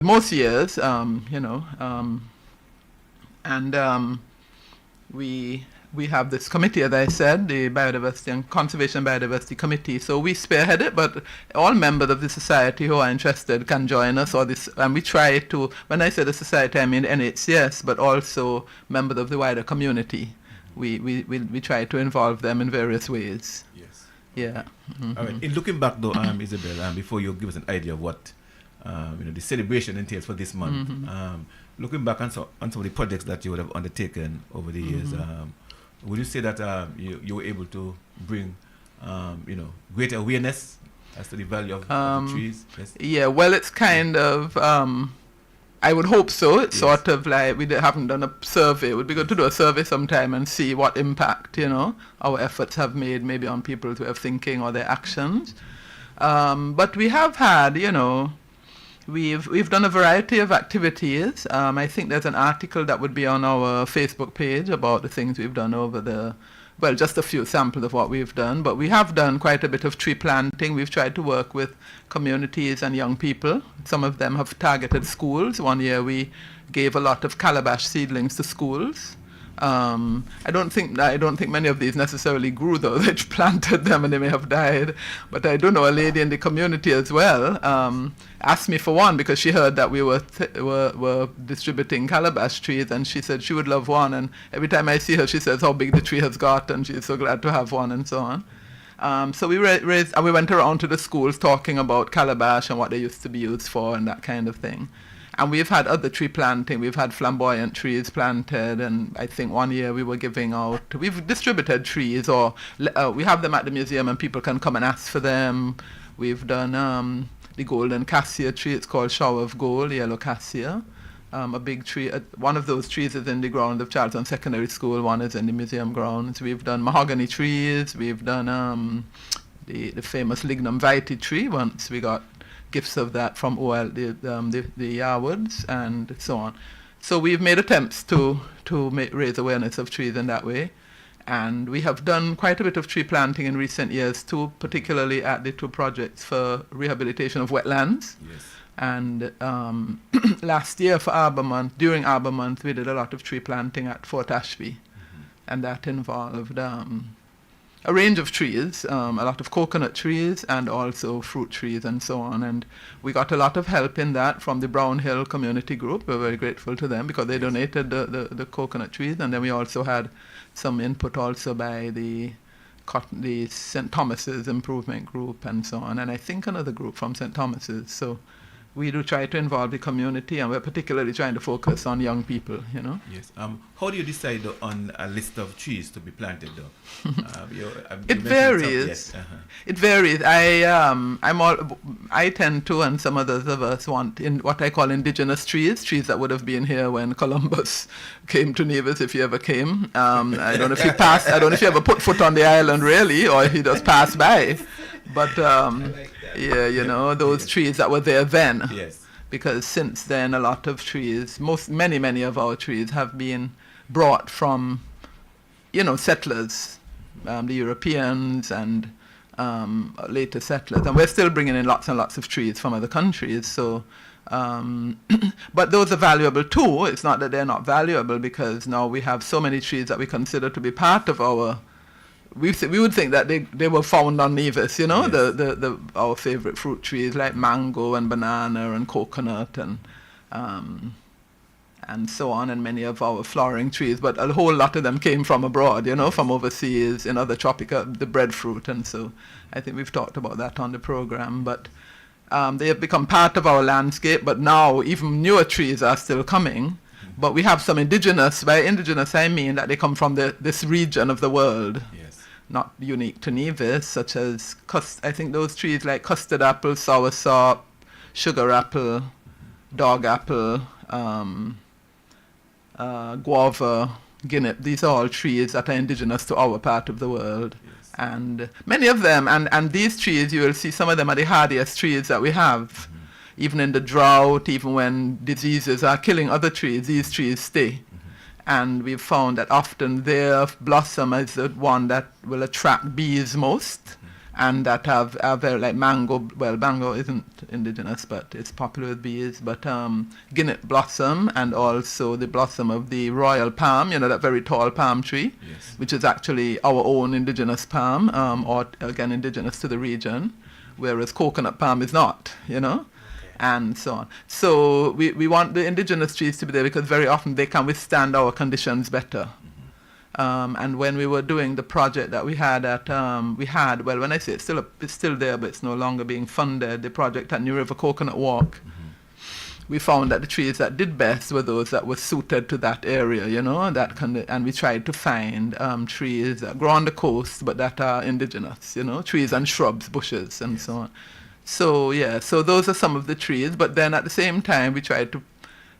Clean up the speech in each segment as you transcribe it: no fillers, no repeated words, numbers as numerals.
most years, and we have this committee, as I said, the Biodiversity and Conservation Biodiversity Committee. So we spearhead it, but all members of the society who are interested can join us. And we try to, when I say the society, I mean NHCS, but also members of the wider community. We try to involve them in various ways. Yes. Yeah. Mm-hmm. All right. In looking back, though, Isabel, before you give us an idea of what the celebration entails for this month, looking back on some of the projects that you would have undertaken over the years, would you say that you were able to bring, greater awareness as to the value of the trees? Yes. Yeah, well, it's kind of, I would hope so. It's sort of like we haven't done a survey. It would be good to do a survey sometime and see what impact, our efforts have made maybe on people's way of thinking or their actions. But we have had, we've done a variety of activities. I think there's an article that would be on our Facebook page about the things we've done just a few samples of what we've done. But we have done quite a bit of tree planting. We've tried to work with communities and young people. Some of them have targeted schools. One year we gave a lot of calabash seedlings to schools. I don't think many of these necessarily grew, though. They planted them and they may have died. But I do know a lady in the community as well asked me for one because she heard that we were distributing calabash trees, and she said she would love one. And every time I see her, she says how big the tree has got, and she's so glad to have one, and so on. So we raised, and we went around to the schools talking about calabash and what they used to be used for and that kind of thing. And we've had other tree planting. We've had flamboyant trees planted, and I think one year we've distributed trees, or we have them at the museum and people can come and ask for them. We've done the golden cassia tree. It's called Shower of Gold, yellow cassia. A big tree. One of those trees is in the ground of Charlton Secondary School. One is in the museum grounds. We've done mahogany trees. We've done the famous lignum vitae tree. Once we got gifts of that from the Yarwoods and so on. So we've made attempts to raise awareness of trees in that way. And we have done quite a bit of tree planting in recent years too, particularly at the two projects for rehabilitation of wetlands. Yes. And last year for Arbor Month, during Arbor Month, we did a lot of tree planting at Fort Ashby. And that involved a range of trees, a lot of coconut trees and also fruit trees and so on. And we got a lot of help in that from the Brown Hill Community Group. We're very grateful to them because they donated the coconut trees. And then we also had some input also by the St. Thomas's Improvement Group and so on. And I think another group from St. Thomas's. So we do try to involve the community, and we're particularly trying to focus on young people, Yes. How do you decide on a list of trees to be planted, though? It varies. Yes. It varies. I tend to, and some others of us want in what I call indigenous trees that would have been here when Columbus came to Nevis, if he ever came. I don't know if he passed. I don't know if he ever put foot on the island, really, or he just passed by. But those trees that were there then. Yes. Because since then, a lot of trees, many of our trees have been brought from, settlers, the Europeans and later settlers, and we're still bringing in lots and lots of trees from other countries. So, but those are valuable too. It's not that they're not valuable, because now we have so many trees that we consider to be part of our. We would think that they were found on Nevis, yes. Our favorite fruit trees like mango and banana and coconut and so on, and many of our flowering trees. But a whole lot of them came from abroad, from overseas in other tropical, the breadfruit, and so I think we've talked about that on the program. But they have become part of our landscape. But now even newer trees are still coming. But we have some indigenous. By indigenous, I mean that they come from this region of the world. Yes. Not unique to Nevis, such as, I think those trees like custard apple, soursop, sugar apple, dog apple, guava, guinea. These are all trees that are indigenous to our part of the world. Yes. And many of them, and these trees, you will see some of them are the hardiest trees that we have. Mm-hmm. Even in the drought, even when diseases are killing other trees, these trees stay. And we've found that often their blossom is the one that will attract bees most, and that have very like mango. Well, mango isn't indigenous, but it's popular with bees. But guinea blossom, and also the blossom of the royal palm. You know, that very tall palm tree, Yes. which is actually our own indigenous palm, or again indigenous to the region, whereas coconut palm is not. You know. And so on. So we want the indigenous trees to be there because very often they can withstand our conditions better. And when we were doing the project that we had well, when I say it's still there, but it's no longer being funded, the project at New River Coconut Walk, we found that the trees that did best were those that were suited to that area, you know, and we tried to find trees that grow on the coast but that are indigenous, you know, trees and shrubs, bushes, and so on. So so those are some of the trees, but then at the same time we tried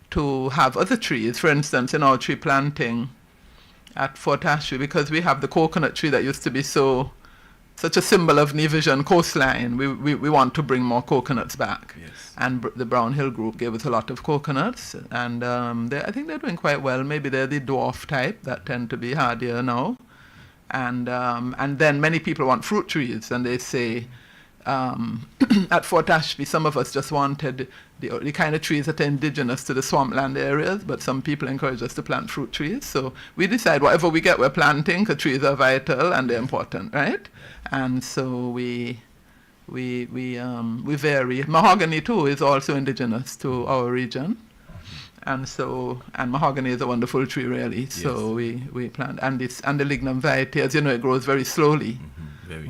to have other trees. For instance, in our tree planting at Fort Ashley, because we have the coconut tree that used to be such a symbol of New Vision coastline, we want to bring more coconuts back. Yes. And the Brown Hill group gave us a lot of coconuts, and I think they're doing quite well. Maybe they're the dwarf type that tend to be hardier now. And then many people want fruit trees, and they say, at Fort Ashby, some of us just wanted the kind of trees that are indigenous to the swampland areas, but some people encourage us to plant fruit trees. So we decide whatever we get, we're planting, because trees are vital and they're important, right? And so we vary. Mahogany too is also indigenous to our region, and mahogany is a wonderful tree, really. Yes. So we plant, and the lignum vitae, as you know, it grows very slowly.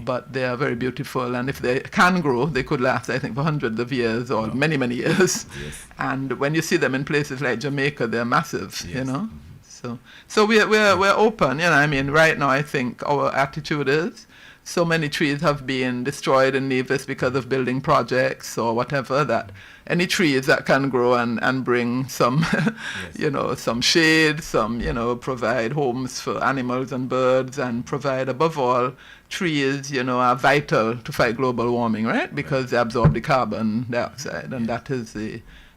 But they are very beautiful, and if they can grow, they could last, I think, for hundreds of years or many, many years. Yes. And when you see them in places like Jamaica, they're massive, you know. So we're open, you know. I mean, right now, I think our attitude is so many trees have been destroyed in Nevis because of building projects or whatever, that any trees that can grow and bring some, you know, some shade, you know, provide homes for animals and birds, and provide, above all, trees, you know, are vital to fight global warming, right? Because they absorb the carbon dioxide, and that is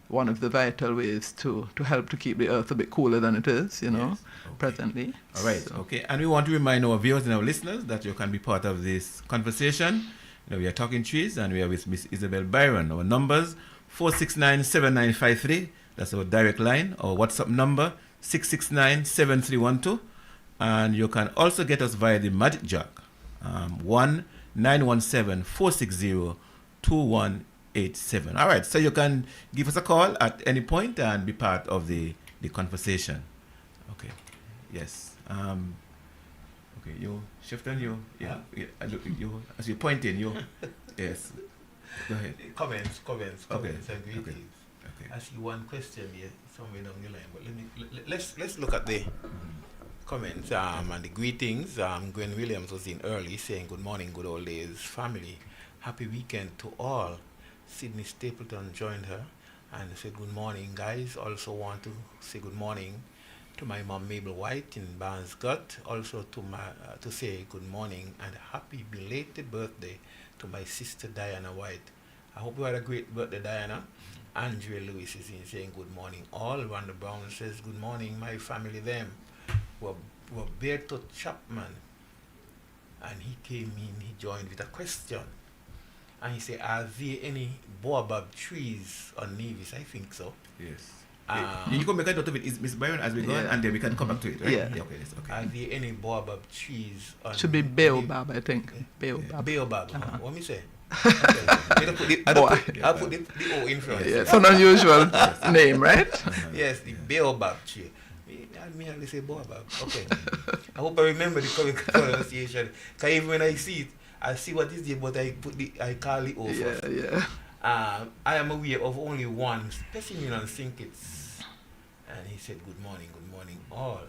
one of the vital ways to help to keep the earth a bit cooler than it is, you know, presently. All right, okay. And we want to remind our viewers and our listeners that you can be part of this conversation. You know, we are talking trees, and we are with Miss Isabel Byron. Our numbers, 469-7953. That's our direct line. Our WhatsApp number, 669-7312. And you can also get us via the Magic Jack, 1-917-460-2187. All right, so you can give us a call at any point and be part of the conversation. Okay, yes. Okay, you, Shifton, you as you're pointing, yes. Go ahead. Comments, Okay. and greetings. Okay. I see one question here somewhere down the line, but let's look at the comments and the greetings. Gwen Williams was in early, saying good morning, good old days family, happy weekend to all. Sydney Stapleton joined her and said good morning, guys. Also want to say good morning to my mom Mabel White in Barnes Gut. Also to say good morning and happy belated birthday to my sister Diana White. I hope you had a great birthday, Diana. Andrea Lewis is in saying good morning all. Rhonda Brown says good morning, my family them. Roberto Chapman, and he came in, he joined with a question, and he said, are there any baobab trees on Nevis? I think so. Yes. You can make a note of it, Miss Byron, as we go on, and then we can come back to it, right? Yeah. Okay, yes, okay. Are there any baobab trees on Should be baobab, I think. Baobab. Baobab. What me say? Okay. I'll put the O in front. Yeah, it's an unusual name, right? Yes, the baobab tree. Me only say baobab. Okay. I hope I remember the correct pronunciation. Because even when I see it, I see what is there, but I call it O first. Yeah. I am aware of only one specimen on Sinkits. And he said, good morning all.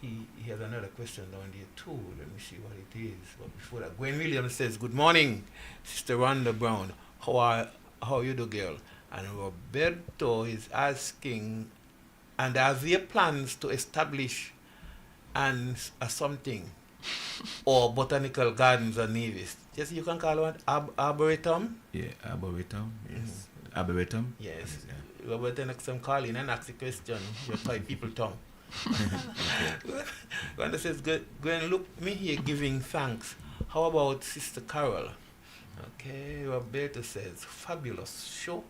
He has another question down there too. Let me see what it is. But before that, Gwen Williams says, good morning, Sister Rhonda Brown. How you do, girl? And Roberto is asking, and are there plans to establish something or botanical gardens on Nevis? Just you can call it arboretum? Yeah, arboretum, yes. Arboretum? Yes. Yeah. Roberto next time call in and ask the question, you type people tongue. Rhonda says, Gwen, look, me here giving thanks. How about Sister Carol? Okay, Roberto says, fabulous show.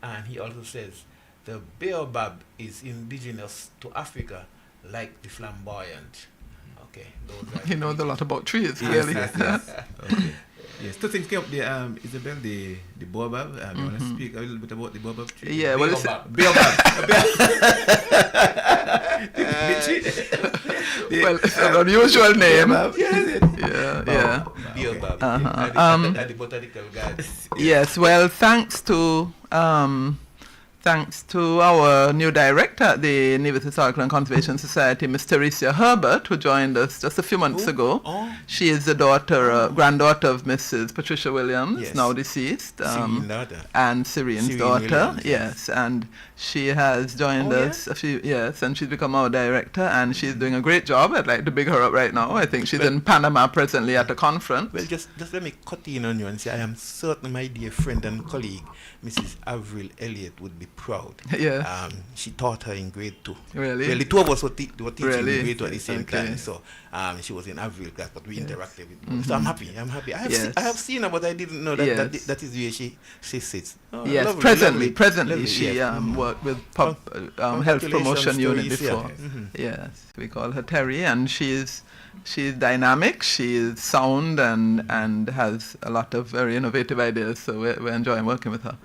And he also says, the baobab is indigenous to Africa, like the flamboyant. Okay, those are He knows a lot about trees, Yes, clearly. yes. Okay. Yes, two things came up there. Isabel, the baobab. You want to speak a little bit about the baobab tree? Yeah, well, it's, Baobab. well, it's an unusual name. Baobab. Yeah. Baobab. Uh-huh. At the botanical garden. Yes, well, thanks to our new director at the Nevis Historical and Conservation Society, Miss Teresia Herbert, who joined us just a few months ago. Oh. She is the granddaughter of Mrs. Patricia Williams, Yes. now deceased. Serene daughter. And Syrian's Serene daughter, Williams, yes, and she has joined Oh, us. Yes, and she's become our director, and she's doing a great job. I'd like to big her up right now. I think she's in Panama presently at a conference. Well, just let me cut in on you and say I am certain my dear friend and colleague, Mrs. Avril Elliott, would be proud. Yeah. She taught her in grade 2. Really? Well, the two of us were teaching Really? in grade 2 at the same Okay. time. So she was in Avril class, but we interacted with her. Mhm. So I'm happy. Yes. I have seen her, but I didn't know that Yes. that is where she sits. Oh, Yes, lovely, presently lovely, she yes. worked with health promotion Congratulations, unit Teresa. before. Mhm. Yes, we call her Terry, and she's dynamic, she is sound, and has a lot of very innovative ideas. So we're enjoying working with her.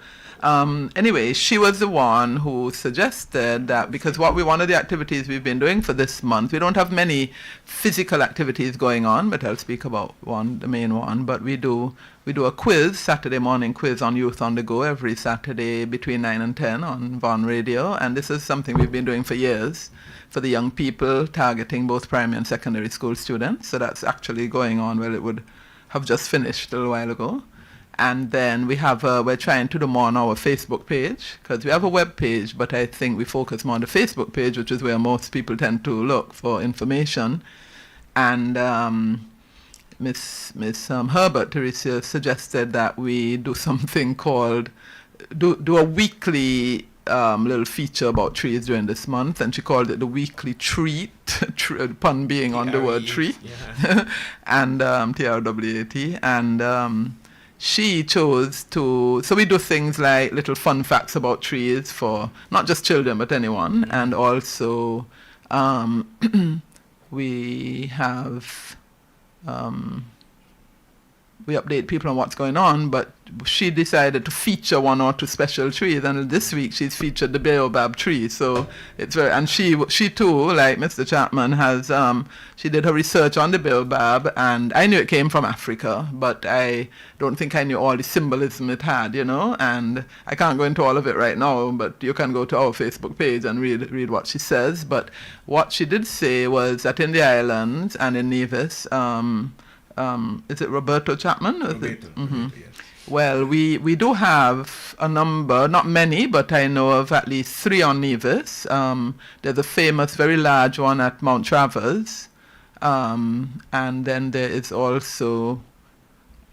Anyway, she was the one who suggested that, because one of the activities we've been doing for this month, we don't have many physical activities going on, but I'll speak about the main one. But we do a quiz, Saturday morning quiz on Youth on the Go every Saturday between 9 and 10 on Von Radio, and this is something we've been doing for years for the young people, targeting both primary and secondary school students. So that's actually going on. Well, it would have just finished a little while ago. And then we're trying to do more on our Facebook page, because we have a web page, but I think we focus more on the Facebook page, which is where most people tend to look for information. And Miss Herbert, Teresia, suggested that we do something called, do a weekly little feature about trees during this month, and she called it the weekly treat, pun being on the word treat, Yeah. and TRWAT, and she chose to, so we do things like little fun facts about trees for not just children but anyone, and also we have we update people on what's going on, but she decided to feature one or two special trees, and this week she's featured the baobab tree. So it's very, and she too, like Mr. Chapman, has she did her research on the baobab, and I knew it came from Africa, but I don't think I knew all the symbolism it had, and I can't go into all of it right now, but you can go to our Facebook page and read what she says. But what she did say was that in the islands and in Nevis, is it Roberto Chapman? Roberto, Mhm. yes. Well, we do have a number, not many, but I know of at least 3 on Nevis. There's a famous, very large one at Mount Travers. And then there is also,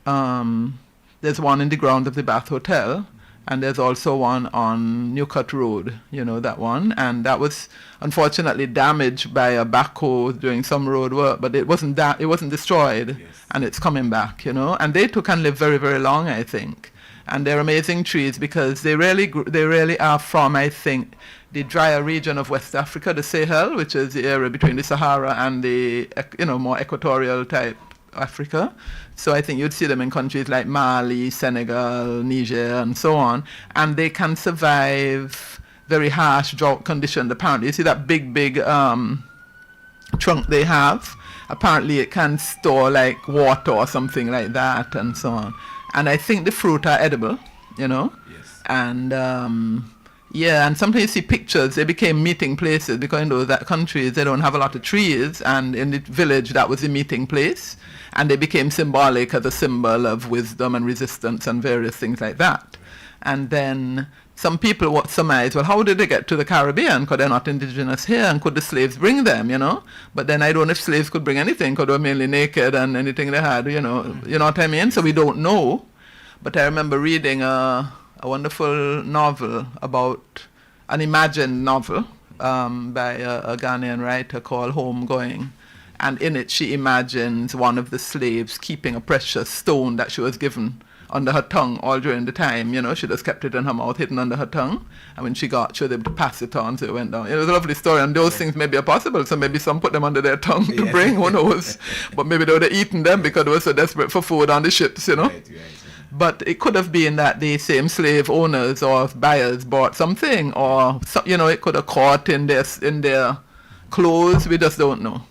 there's one in the grounds of the Bath Hotel. And there's also one on Newcut Road, that one. And that was unfortunately damaged by a backhoe doing some road work, but it wasn't destroyed. Yes. And it's coming back, And they too can live very, very long, I think. And they're amazing trees because they really are from, I think, the drier region of West Africa, the Sahel, which is the area between the Sahara and the, more equatorial type Africa. So I think you'd see them in countries like Mali, Senegal, Niger, and so on. And they can survive very harsh drought conditions. Apparently, you see that big trunk they have? Apparently it can store like water or something like that, and so on. And I think the fruit are edible, Yes. And and sometimes you see pictures, they became meeting places because in those countries they don't have a lot of trees, and in the village that was the meeting place, and they became symbolic as a symbol of wisdom and resistance and various things like that. And then some people would surmise, well, how did they get to the Caribbean? Because they're not indigenous here, and could the slaves bring them, But then I don't know if slaves could bring anything, because they were mainly naked and anything they had, you know what I mean? So we don't know. But I remember reading a wonderful novel about, an imagined novel by a Ghanaian writer called Homegoing. And in it she imagines one of the slaves keeping a precious stone that she was given under her tongue all during the time. She just kept it in her mouth, hidden under her tongue. And when she was able to pass it on, so it went down. It was a lovely story, and those things maybe are possible. So maybe some put them under their tongue to bring, who knows? But maybe they would have eaten them because they were so desperate for food on the ships, Right. But it could have been that the same slave owners or buyers bought something, or it could have caught in their clothes. We just don't know.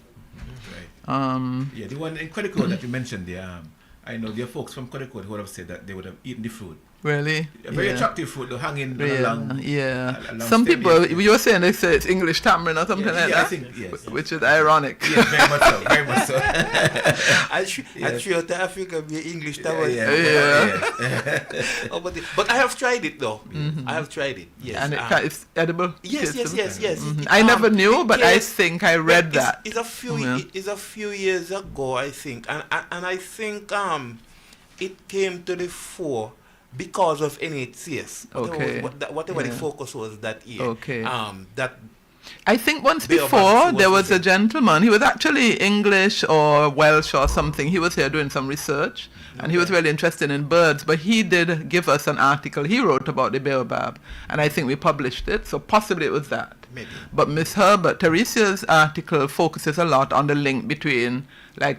Right. The one in Codico that you mentioned there, I know there are folks from Codico who would have said that they would have eaten the fruit. Really? A very attractive fruit, though, hanging along. Some people, you were saying they say it's English tamarind or something like that? I think, yes. Which is ironic. Yes, very much so, very much so. I'm sure to Africa be English tamarind. But I have tried it though. I have tried it. Yes. And it's edible. Yes. I never knew, but I think I read that. It's a few years ago, I think, and I think it came to the fore because of NHCS. Whatever the focus was that year. Okay. That I think once before there was a gentleman. He was actually English or Welsh or something. He was here doing some research, and he was really interested in birds. But he did give us an article he wrote about the baobab, and I think we published it. So possibly it was that. Maybe. But Miss Herbert, Teresia's article focuses a lot on the link between,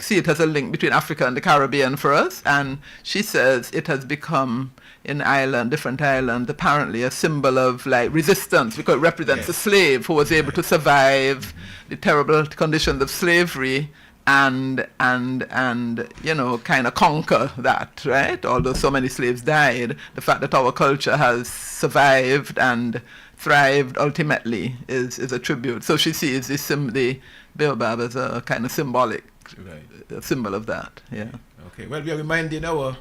see it as a link between Africa and the Caribbean for us. And she says it has become, in different islands, apparently a symbol of resistance, because it represents a slave who was able to survive the terrible conditions of slavery and kind of conquer that, right? Although so many slaves died, the fact that our culture has survived and thrived ultimately is a tribute. So she sees the baobab as a kind of symbolic symbol of that. Yeah. Okay. Well, we are reminding our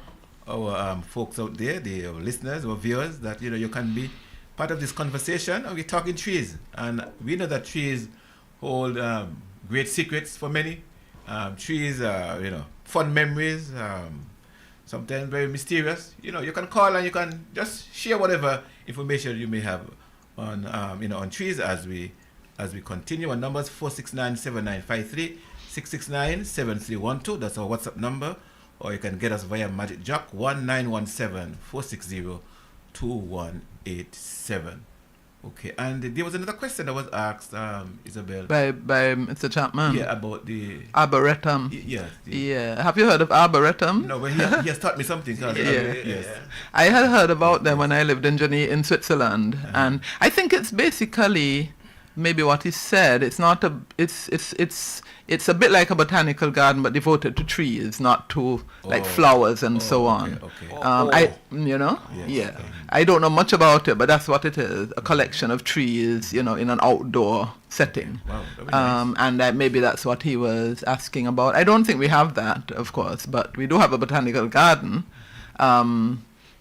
folks out there, our listeners, our viewers, that you can be part of this conversation. And we're talking trees, and we know that trees hold great secrets for many. Trees are fun memories. Sometimes very mysterious. You can call and you can just share whatever information you may have on on trees as we continue. Our number is 469-7953, 669-7312. That's our WhatsApp number. Or you can get us via Magic Jock 1917-460-2187. Okay, and there was another question that was asked, Isabel. By Mr. Chapman? Yeah, about the Arboretum. Yeah. Have you heard of Arboretum? No, but he has taught me something. Yes. I had heard about them when I lived in Geneva in Switzerland. And I think it's basically maybe what he said. It's not it's a bit like a botanical garden, but devoted to trees, not to flowers and so on. Okay. Yes. I don't know much about it, but that's what it is. A collection of trees, in an outdoor setting. Wow, that was nice. And maybe that's what he was asking about. I don't think we have that, of course, but we do have a botanical garden.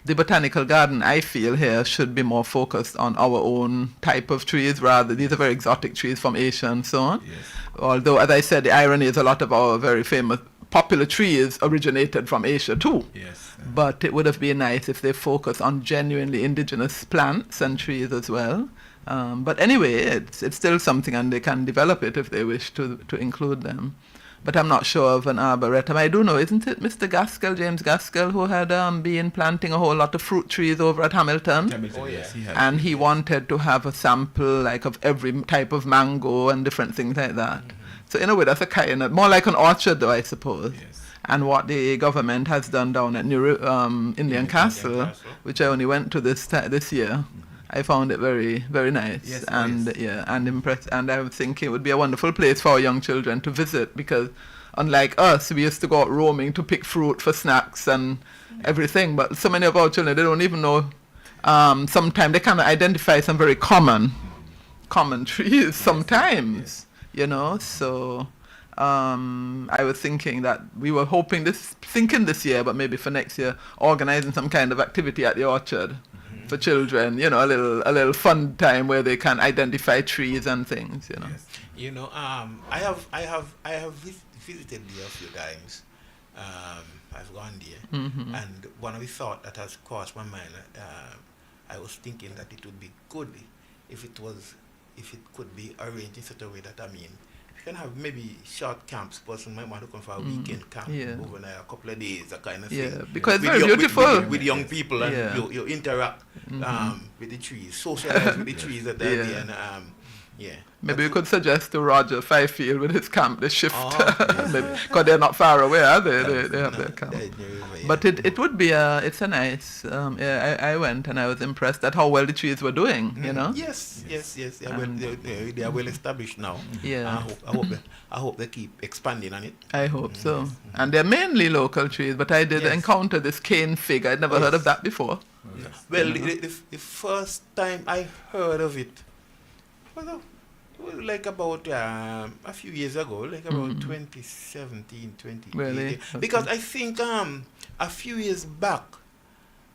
The botanical garden, I feel, here should be more focused on our own type of trees rather. These are very exotic trees from Asia and so on. Yes. Although, as I said, the irony is a lot of our very famous popular trees originated from Asia too. Yes. But it would have been nice if they focus on genuinely indigenous plants and trees as well. But anyway, it's still something, and they can develop it if they wish to include them. But I'm not sure of an arboretum. I do know, isn't it Mr. Gaskell, James Gaskell, who had been planting a whole lot of fruit trees over at Hamilton? Yes, he had. And he wanted to have a sample of every type of mango and different things like that. So in a way, that's a kind of, more like an orchard though, I suppose. Yes. And what the government has done down at Indian Castle, which I only went to this year, I found it very, very nice, and impressed. And I was thinking it would be a wonderful place for our young children to visit, because unlike us, we used to go out roaming to pick fruit for snacks and everything. But so many of our children, they don't even know. Sometimes they cannot identify some very common trees. Sometimes, So I was thinking that we were thinking this year, but maybe for next year, organizing some kind of activity at the orchard. For children, a little fun time where they can identify trees and things, Yes. I have visited there a few times. I've gone there, and one of the thoughts that has crossed my mind, I was thinking that it would be good if it could be arranged in such a way that can have maybe short camps. Person might want to come for a weekend camp overnight, a couple of days, that kind of thing. Yeah, because it's With very beautiful. with young people, and you interact with the trees, socialize with the trees that they're there, and Maybe we could suggest to Roger Fifield with his camp, the shift, because they're not far away, are they? They have their camp. But it would be it's a nice. I went and I was impressed at how well the trees were doing. You know. Yes. They are well established now. Yeah. I hope they keep expanding on it. I hope so. And they're mainly local trees, but I did encounter this cane fig. I'd never heard of that before. Well, the first time I heard of it, like about a few years ago, like about 2017, 2018. Really? Okay. Because I think a few years back,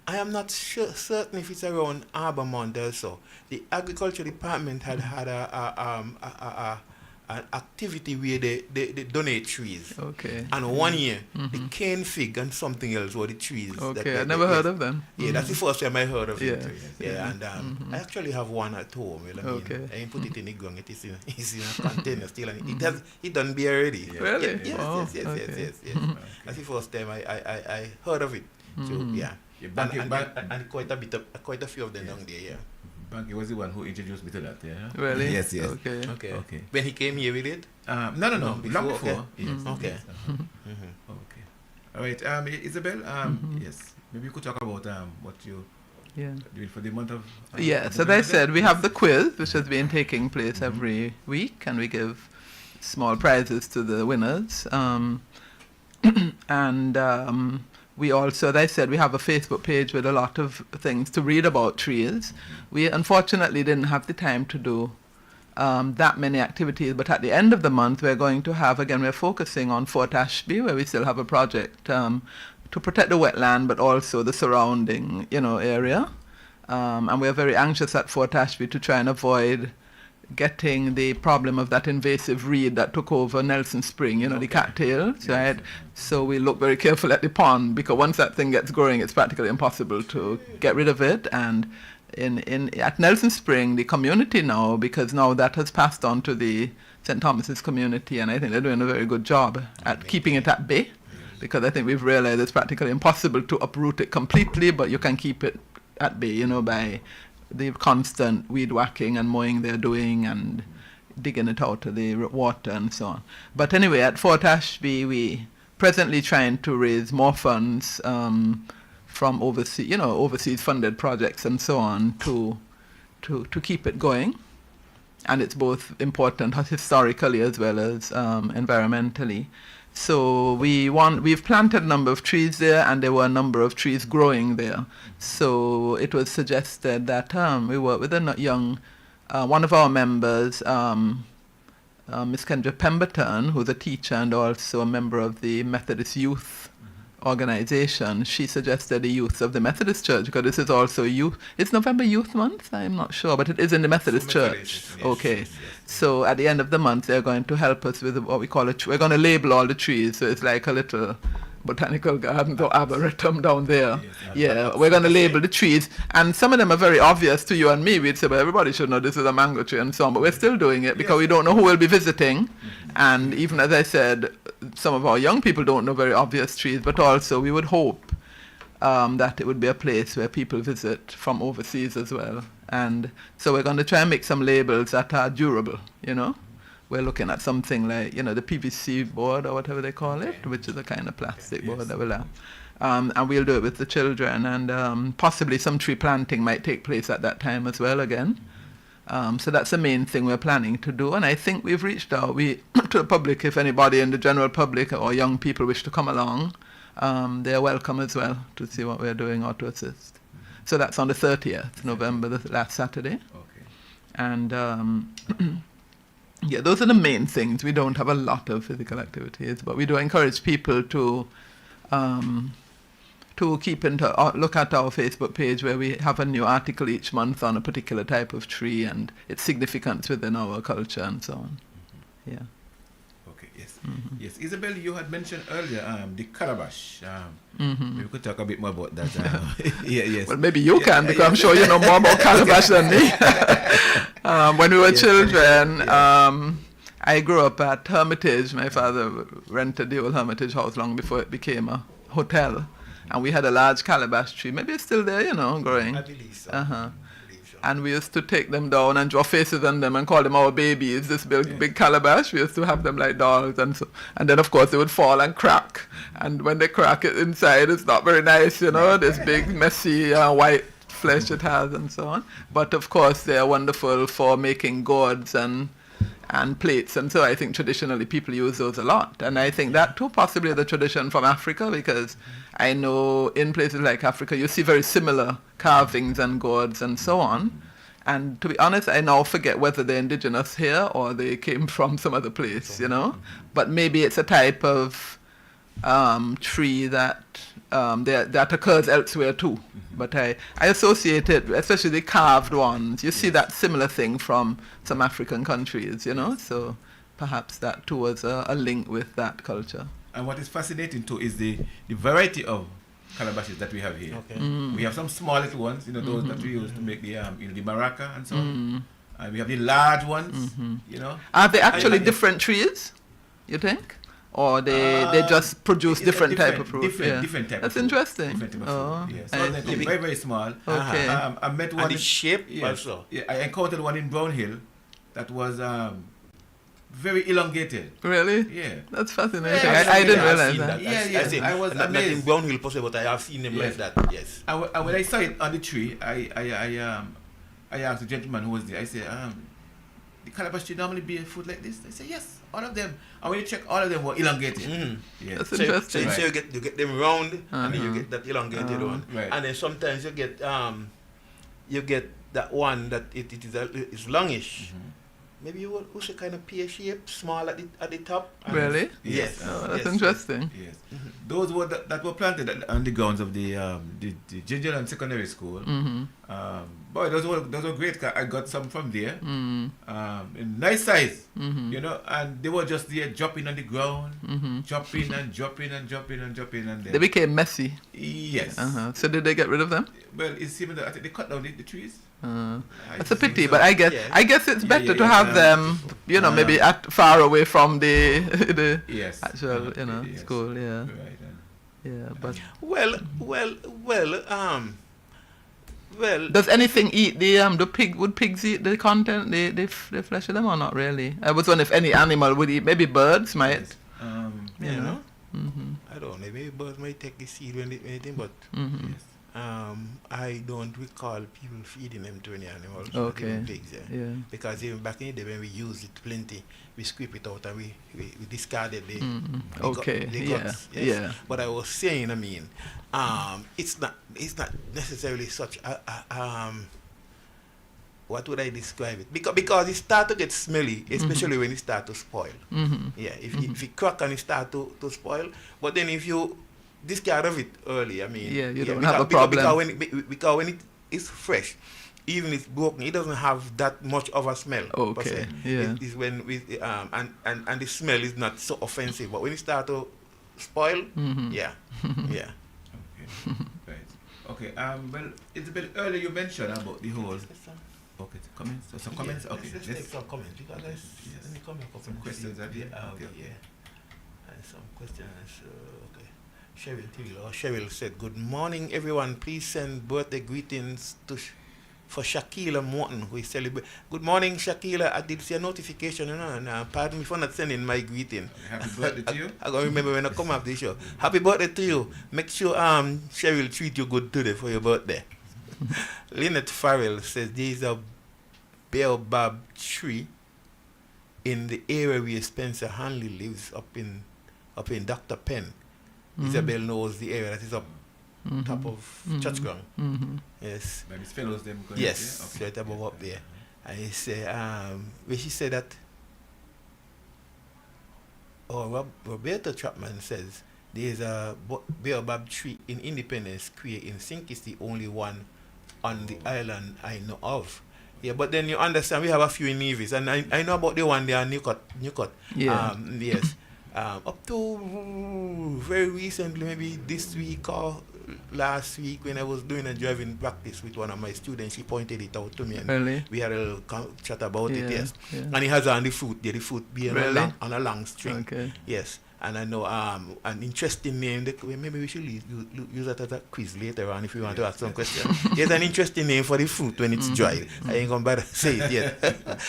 I am not certain if it's around Albemarle or so, the agriculture department had an activity where they donate trees. Okay. And 1 year, the cane fig and something else were the trees. Okay, I never heard of them. Yeah, that's the first time I heard of it. Yeah, and I actually have one at home. Well, I didn't put it in the ground. It is in a container still, and it done be already. Really? Yes. That's the first time I heard of it. So and quite a few of them down there. Yeah. Banky was the one who introduced me to that, yeah. Really? Yes. Okay. When he came here with it? No. Long before. Okay. Yes. Okay. Okay. All right. Isabel. Yes. Maybe you could talk about what you doing for the month of. Yes. As I said, we have the quiz, which has been taking place every week, and we give small prizes to the winners. We also, as I said, we have a Facebook page with a lot of things to read about trees. We unfortunately didn't have the time to do that many activities, but at the end of the month we're going to have, again, we're focusing on Fort Ashby, where we still have a project to protect the wetland, but also the surrounding, area. And we're very anxious at Fort Ashby to try and avoid getting the problem of that invasive reed that took over Nelson Spring, the cattails, right? So we look very careful at the pond, because once that thing gets growing, it's practically impossible to get rid of it. And at Nelson Spring, the community now, because now that has passed on to the St. Thomas's community, and I think they're doing a very good job at keeping it at bay, because I think we've realized it's practically impossible to uproot it completely, but you can keep it at bay, by the constant weed whacking and mowing they're doing and digging it out of the water and so on. But anyway, at Fort Ashby, we presently trying to raise more funds from overseas funded projects and so on to keep it going. And it's both important historically as well as environmentally. So we've planted a number of trees there, and there were a number of trees growing there. So it was suggested that we work with a young, one of our members, Miss Kendra Pemberton, who's a teacher and also a member of the Methodist Youth Organization. She suggested the youth of the Methodist Church, because this is also it's November Youth Month, I'm not sure, but it is in the Methodist Church. Yes, okay. yes. So at the end of the month, they're going to help us with what we call we're going to label all the trees, so it's like a little botanical garden or arboretum down there. We're going to label the trees, and some of them are very obvious to you and me. We'd say, well, everybody should know this is a mango tree and so on, but we're still doing it because we don't know who will be visiting. And even as I said, some of our young people don't know very obvious trees, but also we would hope that it would be a place where people visit from overseas as well. And so we're going to try and make some labels that are durable, We're looking at something like, the PVC board or whatever they call it, which is a kind of plastic board that we'll have. And we'll do it with the children, and possibly some tree planting might take place at that time as well again. So that's the main thing we're planning to do, and I think we've reached out to the public. If anybody in the general public or young people wish to come along, they're welcome as well to see what we're doing or to assist. So that's on the 30th November, the last Saturday. Okay. And those are the main things. We don't have a lot of physical activities, but we do encourage people to keep look at our Facebook page, where we have a new article each month on a particular type of tree and its significance within our culture and so on. Yeah. Okay. Yes. Yes. Isabel, you had mentioned earlier the calabash. Maybe we could talk a bit more about that. Yes. Well, maybe you can, because I'm sure you know more about calabash than me. When we were children, I grew up at Hermitage. My father rented the old Hermitage house long before it became a hotel. And we had a large calabash tree. Maybe it's still there, growing. I believe so. Uh-huh. I believe so. And we used to take them down and draw faces on them and call them our babies. This big calabash, we used to have them like dolls. And then, of course, they would fall and crack. And when they crack it inside, it's not very nice, this big, messy, white flesh it has and so on. But, of course, they are wonderful for making gourds and plates. And so I think traditionally people use those a lot. And I think that too possibly the tradition from Africa, because I know in places like Africa you see very similar carvings and gourds and so on. And to be honest, I now forget whether they're indigenous here or they came from some other place, But maybe it's a type of tree that that occurs elsewhere too. But I associate it, especially the carved ones. You see that similar thing from some African countries, So perhaps that too was a link with that culture. And what is fascinating too is the variety of calabashes that we have here. Okay. We have some small little ones, those that we use to make the the maraca and so on. And we have the large ones, Are they actually different trees, you think? Or they just produce different type of fruit? Different type That's of fruit. interesting. Different type of fruit, yes. I So they're see. very, very small. Okay. I met one. And the shape yes, also. Yeah, I encountered one in Brownhill that was very elongated. Really? Yeah. That's fascinating. Yeah, I didn't I've realize seen that. Yeah. I was not in amazed. Brownhill possible, but I have seen them Yes. like that. Yes. And when I saw it on the tree, I asked the gentleman who was there. I said, the calabash tree normally be a fruit like this? They said, yes, all of them. And when you check, all of them were elongated. Yes. That's So interesting. you get them round, and then you Uh-huh. get that elongated one, Right. and then sometimes you get that one that it's longish. Maybe you would say kind of pear shape, small at the top. And Really? Yes. Oh, that's yes. interesting. Yes. Those were that were planted on the grounds of the Ginger and Secondary School. Boy, those were great. I got some from there. In nice size, and they were just there dropping on the ground, dropping and dropping and dropping and dropping and then They became messy. yes. So did they get rid of them? Well, it's similar. I think they cut down the trees. That's a pity, so. but I guess it's Yeah, better yeah, to yeah. have them, maybe far away from the Yes. actual, Yes. school. Yeah, Right. yeah. But Well. does anything eat the pig? Would pigs eat the content, the flesh of them, or not really? I was wondering if any animal would eat. Maybe birds might. Yes. You know. I don't know. Maybe birds might take the seed when anything, but Yes. I don't recall people feeding them to any animals. Okay. Even pigs, Yeah. Because even back in the day when we used it plenty, we scrape it out and we discarded the Okay. the Yeah. guts. Yes. Yeah. But I was saying, it's not necessarily such a what would I describe it? Because it start to get smelly, especially when it start to spoil. Yeah, if it crack and it start to spoil, but then if you discard of it early, you don't have a problem. Because when it is fresh, even if it's broken, it doesn't have that much of a smell. per Okay, se. yeah. It's when and the smell is not so offensive, but when it start to spoil, yeah. Okay. Right. Okay. Well, it's a bit earlier you mentioned about the whole. Okay. Comments. Some comments. Yeah, Okay. let's take some comments because let me come up Some questions are there. Okay. Yeah. And some questions. Okay. Cheryl said, "Good morning, everyone. Please send birthday greetings for Shakila Morton, who is celebrating. Good morning, Shakila. I did see a notification, and pardon me for not sending my greeting. Happy birthday to you. I gotta remember when I come up this show. Happy birthday to you. Make sure Cheryl treat you good today for your birthday." Lynette Farrell says there is a baobab tree in the area where Spencer Hanley lives up in Dr. Penn. Isabel knows the area that is up top of church ground. Yes. By these fellows, them going. Yes. Okay. Right above up there. And he say where she said that Roberta Chapman says there is a baobab tree in Independence Square in Sink. It's the only one on the island I know of. Yeah, but then you understand we have a few in Nevis, and I know about the one there in Newcut. Yeah. Yes. Up to very recently, maybe this week or last week when I was doing a driving practice with one of my students. He pointed it out to me, and Really? we had a little chat about it. Yeah, Yes, yeah. and he has on the fruit. The fruit being Really? on a long string. Okay. Yes. And I know an interesting name. Maybe we should use that as a quiz later on if you want to ask some questions. There's an interesting name for the fruit when it's dried. I ain't gonna bother say it yet.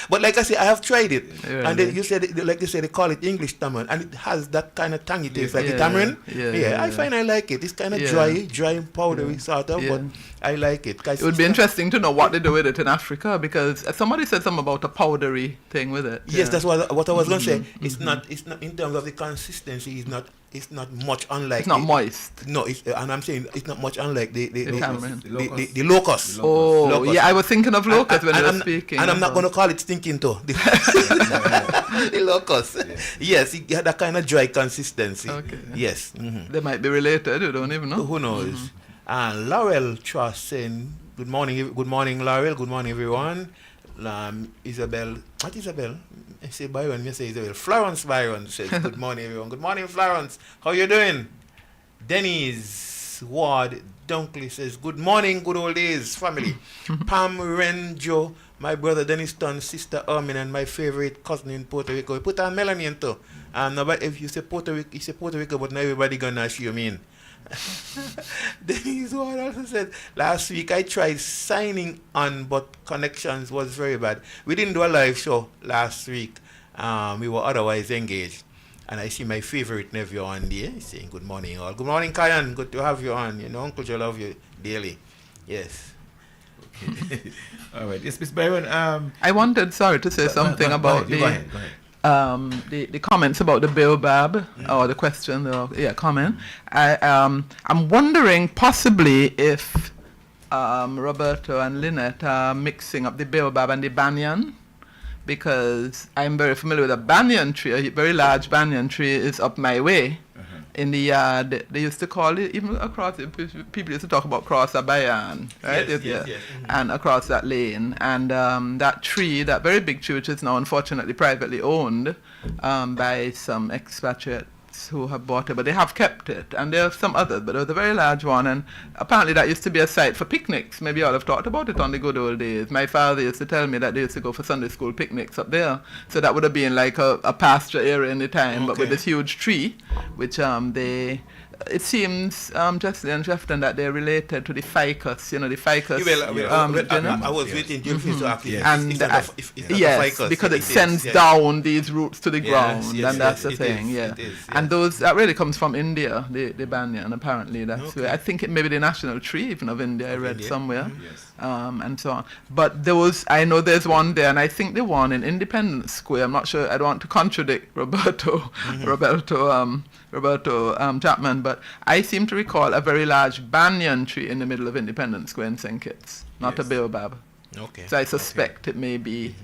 But like I say, I have tried it. Really? And you said, like you said, they call it English tamarind, and it has that kind of tangy taste like the Yeah, tamarind. yeah. I find I like it. It's kind of Yeah. dry and powdery sort of, Yeah. but I like it. It would be interesting to know what they do with it in Africa, because somebody said something about a powdery thing with it. Yes, that's what I was going to say. It's not in terms of the consistency. It's not much unlike. It's not moist. No, and I'm saying it's not much unlike the tamarind. the locust. Oh, Locust. yeah, I was thinking of locust when you were I'm speaking. And I'm not going to call it stinking toe. The locust. Yes, it had that kind of dry consistency. Okay. Yes. They might be related, you don't even know. Who knows? And Laurel Trust saying, good morning, Laurel, good morning, everyone. Isabel, what Isabel? I say Byron, I say Isabel. Florence Byron says, good morning, everyone. Good morning, Florence. How you doing? Dennis Ward Dunkley says, good morning, good old days, family. Pam Renjo, my brother Dennis Ton, sister Armin, and my favorite cousin in Puerto Rico. We put on Melanie into. Nobody, if you say Puerto Rico, you say Puerto Rico, but not everybody gonna ask you mean. Dennis Ward also said, last week I tried signing on, but connections was very bad. We didn't do a live show last week. We were otherwise engaged. And I see my favorite nephew on there. He's saying, good morning all. Good morning, Kayan. Good to have you on. You know, Uncle Joe love you daily. Yes. Okay. All right. Yes, Miss Byron. I wanted, sorry, to say something about go ahead. the comments about the baobab, or the question, comment. I'm wondering possibly if Roberto and Lynette are mixing up the baobab and the banyan, because I'm very familiar with a banyan tree. A very large banyan tree is up my way in the yard. They used to call it, even across, people used to talk about cross a bayan, right? Yes. And across that lane. And that tree, that very big tree, which is now unfortunately privately owned by some expatriates who have bought it, but they have kept it. And there are some others, but it was a very large one. And apparently that used to be a site for picnics. Maybe y'all have talked about it on the good old days. My father used to tell me that they used to go for Sunday school picnics up there. So that would have been like a pasture area in the time, but with this huge tree, which it seems, Jessley and Jefton, that they're related to the ficus, the ficus. I was waiting to ask you. And because it sends down these roots to the ground, and that's the thing, And that really comes from India, the banyan, apparently. That's where, I think it may be the national tree even of India, I read somewhere. And so on. But I know there's one there, and I think the one in Independence Square, I'm not sure, I don't want to contradict Roberto Chapman, but I seem to recall a very large banyan tree in the middle of Independence Square in St. Kitts, not a baobab. Okay. So I suspect it may be,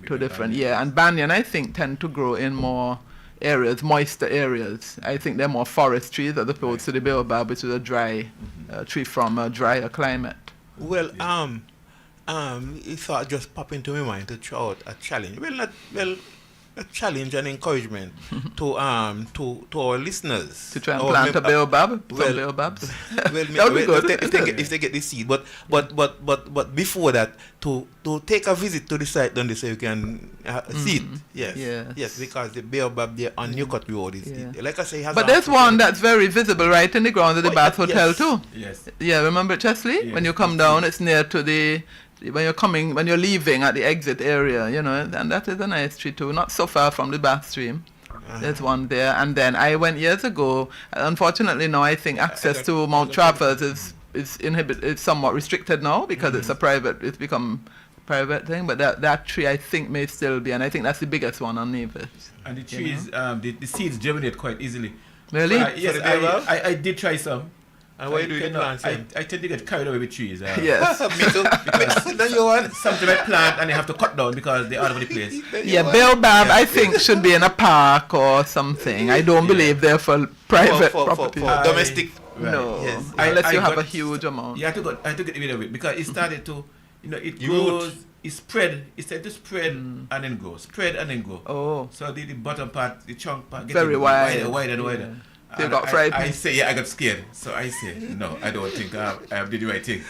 two different. And banyan, I think, tend to grow in more areas, moister areas. I think they're more forest trees as opposed to the baobab, which is a dry tree from a drier climate. Well, it thought just pop into my mind to throw out a challenge. A challenge and encouragement to our listeners. To try and plant a baobab, baobabs. That would be good if they get the seed. But before that, to take a visit to the site, then they say you can see it. Yes, because the baobab there on Newcott Road is like I say. But there's one that's very visible right in the ground of the Bath Hotel too. Yes. Yeah, remember Chesley? Yes. When you come down, it's near to when you're leaving at the exit area, and that is a nice tree too, not so far from the Bath Stream. There's one there. And then I went years ago. Unfortunately now I think access to Mount Travers is somewhat restricted now because it's become a private thing, but that tree I think may still be, and I think that's the biggest one on Nevis. And the trees, the seeds germinate quite easily. Really? Yes, I did try some. And why do you plant some? I tend to get carried away with trees. Yes. Me too. Then you want something I plant and I have to cut down because they're all over the place. Baobab I think should be in a park or something. I don't believe they're for private property. For domestic. Right. No. Yes. Unless you have a huge amount. I took it rid of it because it started to, it grows. It started to spread and then grow. Spread and then grow. Oh. So the bottom part, the chunk part, gets very wider and wider. So you got frightened. I say, yeah, I got scared. So I say, no, I don't think I did the right thing.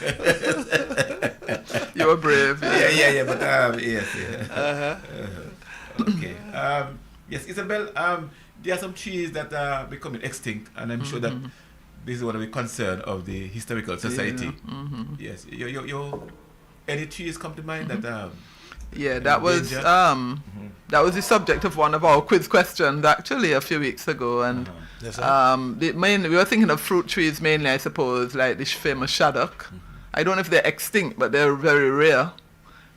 You were brave. Yeah, but yes, yeah. Okay. Yes, Isabel, there are some trees that are becoming extinct, and I'm sure that this is one of the concern of the Historical Society. Yeah. Yes. Any trees come to mind that Yeah, that was that was the subject of one of our quiz questions actually a few weeks ago, and Yes, sir. we were thinking of fruit trees mainly, I suppose, like this famous shaddock. I don't know if they're extinct, but they're very rare.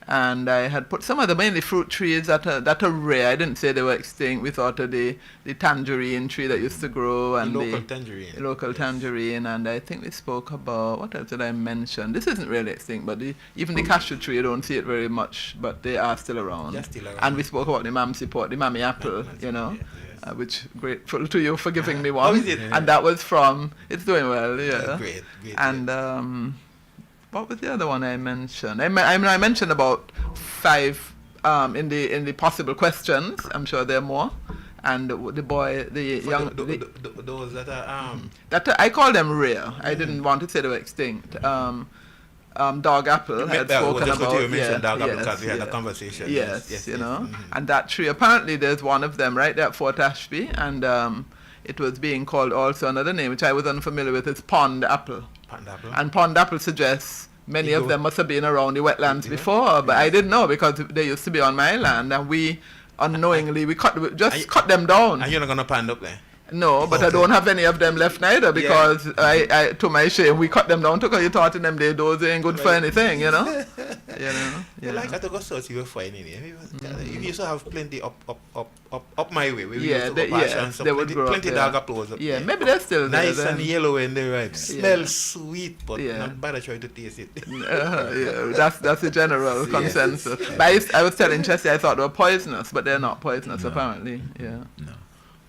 And I had put some of the mainly fruit trees that are rare. I didn't say they were extinct. We thought of the tangerine tree that used to grow, and The local tangerine. the local tangerine, and I think we spoke about, what else did I mention? This isn't really extinct, but even the cashew tree, you don't see it very much, but they are still around. They're still around. And we spoke about the mamsiport, the mammy apple, you know, Yes. which grateful to you for giving me one. How is it? And that was from, it's doing well, yeah. Great. And what was the other one I mentioned? I mentioned about 5 in the possible questions. I'm sure there are more. And the boy, the For young, those that are that I call them rare. I didn't want to say they were extinct. Dog apple had spoken just about. what you mentioned, dog apple, yes, because we had a yeah. conversation. Yes, you know. And that tree, apparently there's one of them right there at Fort Ashby, and it was being called also another name, which I was unfamiliar with. It's pond apple. Pond apple. And pond apple suggests many of them must have been around the wetlands before, but I didn't know because they used to be on my land, and we unknowingly cut them down. And you're not gonna pond up there. No, but I don't have any of them left neither because I to my shame, we cut them down too, because you thought in them days those ain't good for anything, you know. You like I to go search you were fine in here. You used to have plenty up my way. We used to go past and so they would grow plenty up, dog apples up there. maybe they're still there. Nice and then. yellow when they ripe. Smell sweet, but Yeah. not bad. I try to taste it. That's the general consensus. But I was telling Chessie I thought they were poisonous, but they're not poisonous apparently. Yeah. No.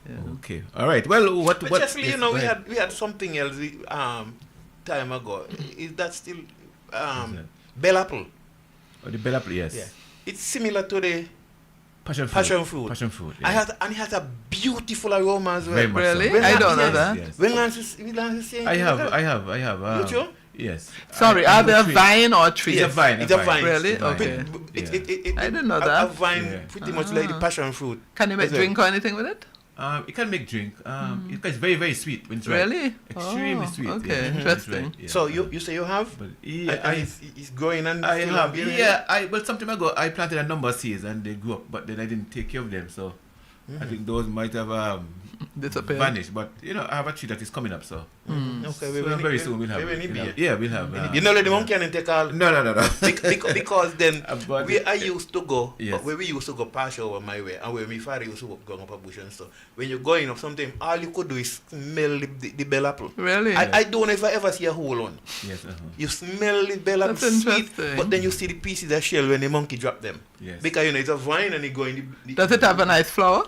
Yeah. Okay. All right. Well, what? But What? Chesley, yes, you know, go we ahead. had something else time ago. Is that still that? bell apple? Oh, the bell apple, yes. Yeah. It's similar to the Passion fruit. passion fruit. Passion fruit. And it has a beautiful aroma as well. Very much Really? so. I don't know Yes. that. Yes. When Lance is saying I have. You sure? Yes. Sorry, I are they a know trees. vine or tree? It's a vine. It's a vine. Really? It's a vine. Okay. I I didn't know A that. vine Yeah. pretty much like the passion fruit. Can you make Is it? drink or anything with it? It can make drink. It's very, very sweet when it's ripe. Really? Extremely Oh, sweet. okay, yeah. It's interesting. right, yeah. So you say you have? But And it's growing and I still have. bearing? Yeah. Well, some time ago I planted a number of seeds and they grew up, but then I didn't take care of them. So I think those might have Disappeared. vanished. But I have a tree that is coming up. So, Okay, so very soon we'll have. We'll have. You know, let the monkey and take all. No. Because then But where I used to go, Yes. where we used to go past over my way, and where my father used to go going up a bush and stuff. When you're going up, sometimes all you could do is smell the bell apple. Really? I don't know if I ever see a hole on. Yes. You smell the bell apple That's sweet, interesting. but then you see the pieces of shell when the monkey drop them. Yes. Because it's a vine and it go in the Does it have a nice flower?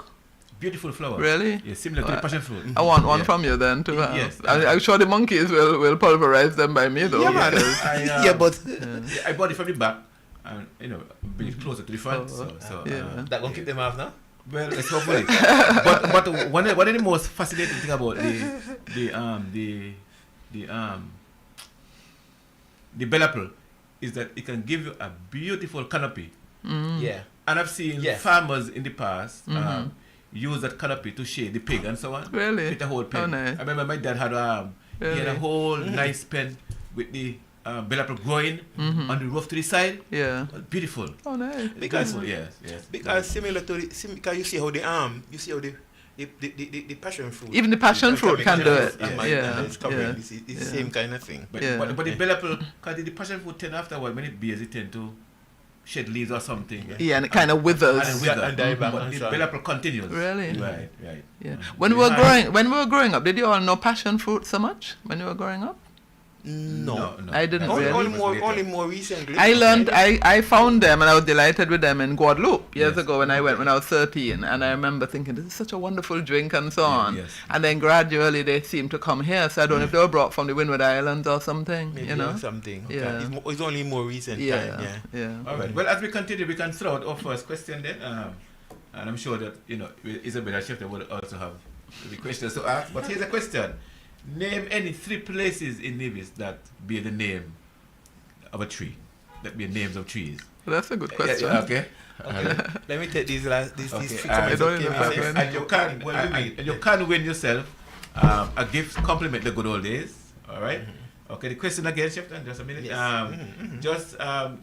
Beautiful flowers. Really? Yeah, similar to the passion fruit. I want one Yeah. from you then to have. Yes. I'm sure the monkeys will pulverize them by me though. Yeah, man. because- Yeah, but I bought it from the back, and bring it closer to the front. So yeah. that gonna keep them off now. Well, let's hopefully. but one of the most fascinating thing about the bell apple is that it can give you a beautiful canopy. Yeah. And I've seen Yes. farmers in the past use that canopy to shade the pig and so on. Really? With a whole pen. Oh, nice. I remember my dad had he had a Really? whole nice pen with the bell apple growing on the roof to the side. Yeah. Beautiful. Oh, nice. Because- Beautiful, yes. Because similar to because you see how the the passion fruit. Even the passion fruit can do it. Yeah. It's covering. Yeah. It's the Yeah. same kind of thing. But, Yeah. but the bell apple, because the passion fruit tend afterward, when it bears, it tend to shed leaves or something. Yeah, and it kind of withers. And it wither. And die back But and the so on. bell apple continues. Really? Right. Yeah. When we were growing up, did you all know passion fruit so much when you were growing up? No. I didn't That's really. Only more recently. I learned, I found them and I was delighted with them in Guadeloupe years Yes. ago when I went when I was 13, and I remember thinking this is such a wonderful drink and so on. Yes. And then gradually they seem to come here, so I don't know if they were brought from the Windward Islands or something, Maybe you know. or something. Okay. Yeah. It's only more recent time. Yeah, Yeah. yeah. All right. Well, as we continue, we can throw out our first question then. And I'm sure that, Isabella Schefter would also have The questions to ask. But here's a question. Name any 3 places in Nevis that bear the name of a tree. That bear names of trees. That's a good question. Okay. Let me take these Okay, three I comments. don't that even came have in. any. And you can win yourself a gift compliment the good old days. All right. Okay. The question again, Shefton, just a minute. Yes. Just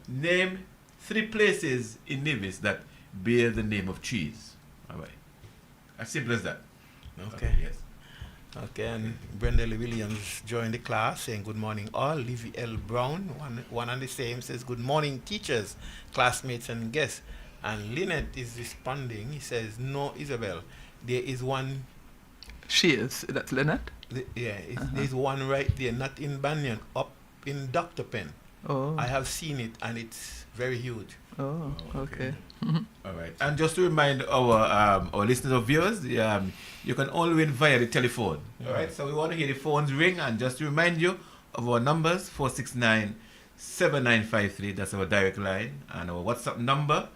name 3 places in Nevis that bear the name of trees. All right. As simple as that. Okay. Yes. Okay, and Brenda Lee Williams joined the class saying good morning all. Livy L. Brown, one and the same, says good morning teachers, classmates and guests. And Lynette is responding. He says, no, Isabel, there is one, She is. That's Lynette? there's one right there, not in Banyan, up in Dr. Penn. Oh. I have seen it and it's very huge. Oh, okay. All right. And just to remind our listeners or viewers, you can only win via the telephone. All right. So we want to hear the phones ring, and just to remind you of our numbers: 469-7953. That's our direct line, and our WhatsApp number.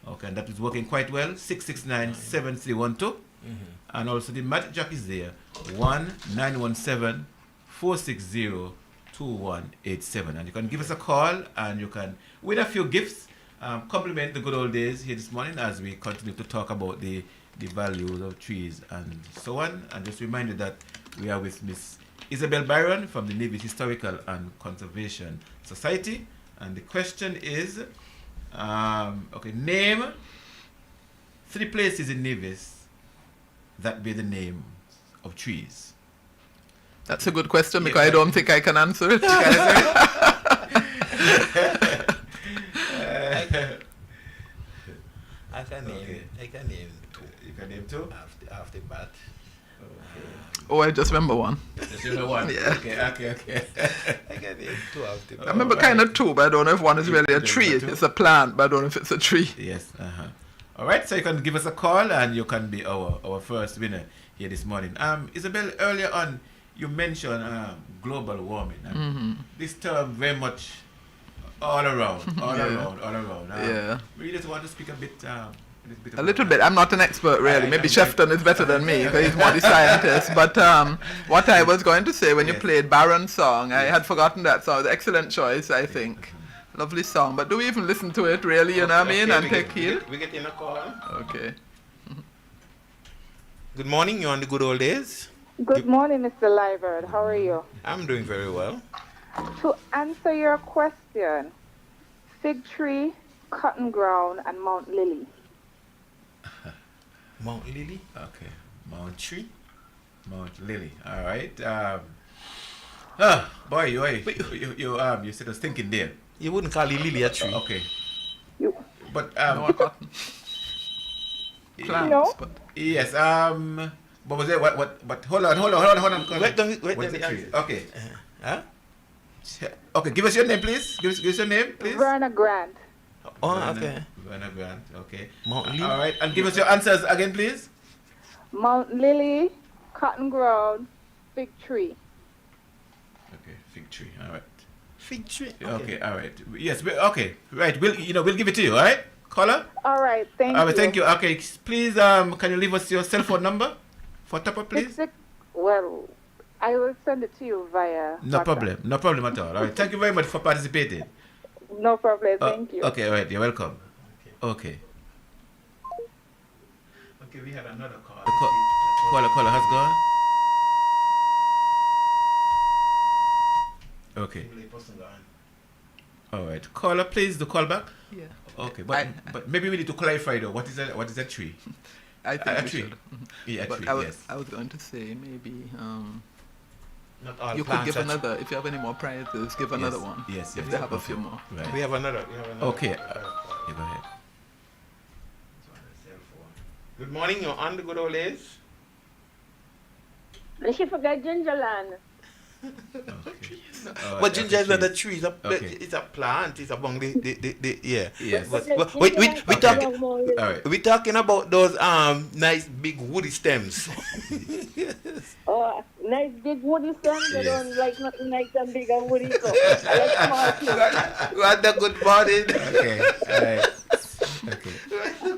Okay, and that is working quite well. 669-7312. And also the magic jack is there: 1-917-460-2187. And you can give us a call, and you can win a few gifts. Compliment the good old days here this morning as we continue to talk about the values of trees and so on. And just remind you that we are with Miss Isabel Byron from the Nevis Historical and Conservation Society. And the question is, name 3 places in Nevis that bear the name of trees. That's a good question because I don't think I can answer it. I can name 2. You can name 2? After bat. Oh, I just remember one. Just remember one? Yeah. Okay. I can name 2 after bat. I remember kind of 2, but I don't know if one is really a tree. It's a plant, but I don't know if it's a tree. Yes. All right, so you can give us a call and you can be our first winner here this morning. Isabel, earlier on you mentioned global warming. This term very much all around. We just want to speak a bit. A little bit. I'm not an expert really. Maybe Shefton is better than me because he's more the scientist. But what I was going to say when you played Baron's song, I had forgotten that song. It was an excellent choice, I think. Lovely song. But do we even listen to it really, you know what I mean? And take heed? We get in a call. Okay. Good morning, you're on the good old days. Good morning, Mr. Liverd. How are you? I'm doing very well. To answer your question, fig tree, cotton ground, and Mount Lily. Mount Lily? Okay. Mount Lily. All right. Boy, you said I was thinking there. You wouldn't call it lily a tree. Okay. You, But No, cotton. Plants, No. but yes. What was it? What? But hold on. Wait, What's the tree? Okay. Huh? Okay. Give us your name, please. Give us your name, please. Verna Grant. Oh, okay. Verna Grant. Okay. Mount Lily. All right. And give us your answers again, please. Mount Lily, cotton ground, fig tree. Okay. Fig tree. All right. Fig tree. Okay. All right. Yes. Okay. Right. We'll give it to you. All right. Caller. All right, thank All you. right. Thank you. Okay. Please. Can you leave us your cell phone number for top up, please? Well, I will send it to you via No WhatsApp. problem. No problem at all. All right. Thank you very much for participating. No problem, thank you. Okay. All right. You're welcome. Okay. Okay. We had another call. The caller has gone. Okay. All right. Caller, please do call back. yeah. Okay, but maybe we need to clarify though. What is a tree? I think A we tree. should. Yeah, a But tree. Yes. I was going to say maybe Not all you could plants give are another, if you have any more prizes, give another one. Yes. If they have a few more. Right. We have another. Okay. You go ahead. Good morning, you're on the good old days. She forgot Gingerland. Okay. But ginger is not a tree, it's Okay. it's a plant, it's among the yeah. Yes. But We we talking about those nice big woody stems. Oh, nice big woody stems. They Yes. don't like nothing nice and big and woody. So I like small things. What the good morning. Okay. All right. Okay.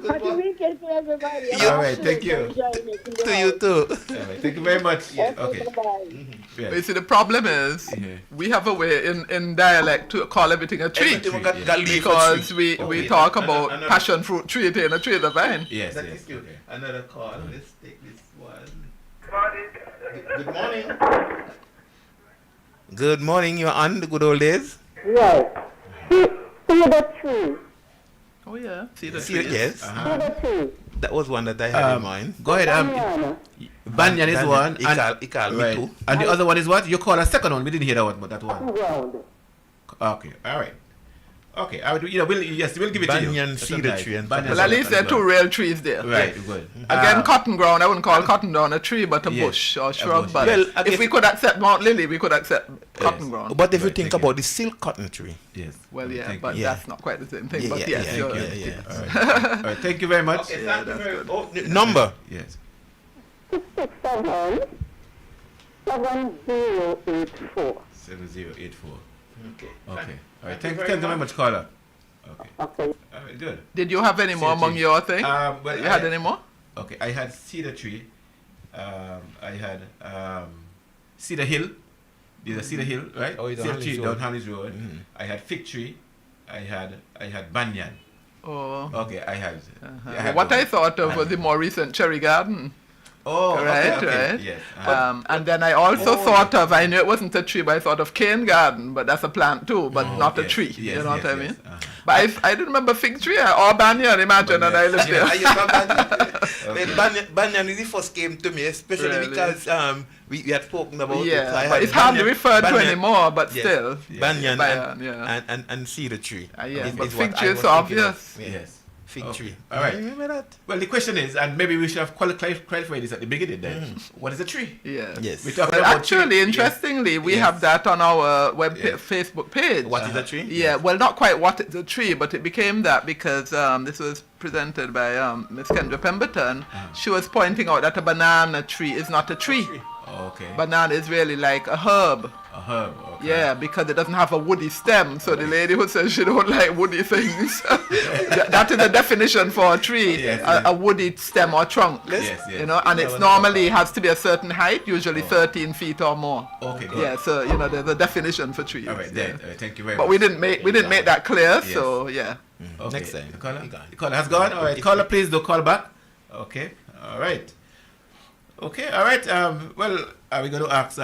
Happy weekend to everybody. All right, thank you. To you too. All right, thank you very much. Yeah, okay. Bye-bye. Yeah. You see, the problem is we have a way in dialect to call everything a tree. Everything got leaf for Because tree. we talk about passion fruit tree, it ain't a tree, the vine. Yes, That yes. is good. Okay. Another call. Let's take this one. Good morning. Good morning. You're on the good old days. Right. See the tree. Oh yeah, see the See, tree. yes. See the tree. That was one that I had in mind. Go ahead. Banyan is one. He called me right. too. And the other one is what? You call a second one. We didn't hear that one, but that one. Ground. Okay. All right. Okay. I would, we'll give it to you. Banyan That's cedar nice. tree and Banyan Well, at cedar least there are tree. two real trees there. Right. Good. Again, cotton ground. I wouldn't call cotton ground a tree, but a Yes, bush or a shrub. bush, But yes. Well, if we could accept Mount Lily, we could accept cotton Yes. ground. But if you Right, think thank you. about the silk cotton tree, Yes. Well, yeah, Thank but you. Yeah. that's not quite the same thing. Yeah, but yeah, yes, yeah, you're, yeah, yeah. All right. All right. Thank you very much. Okay, Yeah, thank you that's very good. much. Number. Yes. 667 7084. 7084. Okay. Okay. All right. Thank you very much, caller. Okay. Okay. All right. Good. Did you have any more Cedar among tree. your thing? Well, You had any more? Okay. I had cedar tree. I had cedar hill. There's a cedar hill, right? Oh, it's on cedar Harley's tree Road. down Harley's Road. Mhm. I had fig tree. I had banyan. Oh. Okay. I had. What I those. thought of was the more recent cherry garden. Oh, okay, Right, okay. right. Yes. And then I also thought of, I knew it wasn't a tree, but I thought of cane garden, but that's a plant too, but not a yes, tree. yes, you know what yes, I mean? yes, But I didn't remember fig tree or banyan, imagine, and I lived there. Banyan is the first came to me, especially Really? because we had spoken about it. So I Yeah, but had it's hardly banyan- referred to banyan- anymore, but yes, still. Banyan, Banyan, yeah. and cedar tree. Yeah, is- but is fig what tree I is was thinking of. obvious. Yeah. Yes. Fig Okay. tree. All right. Remember that? Well, the question is, and maybe we should have clarified this at the beginning then. What is a tree? Yes. Yes. We talked Well, about actually, tree. interestingly, we Yes. have that on our Yes. Facebook page. What is a tree? Yeah, well, not quite what is a tree, but it became that because this was presented by Miss Kendra Pemberton. She was pointing out that a banana tree is not a tree. Oh, okay. Banana is really like a herb. A herb. Okay. Yeah, because it doesn't have a woody stem. So the lady who says she don't like woody things, that is the definition for a tree, Yes, a, yes. a woody stem or trunk. Yes, yes. You know, and it's normally has to be a certain height, usually 13 feet or more. Okay, good. Yeah, so you know there's a definition for trees. All right, yeah. then. Thank you very But much. we didn't make that clear, Yes. so yeah. Okay. Next time. The caller? He gone. The caller has gone? All right. Caller, please do call back. Okay. All right. Okay. All right. Well, are we going to ask?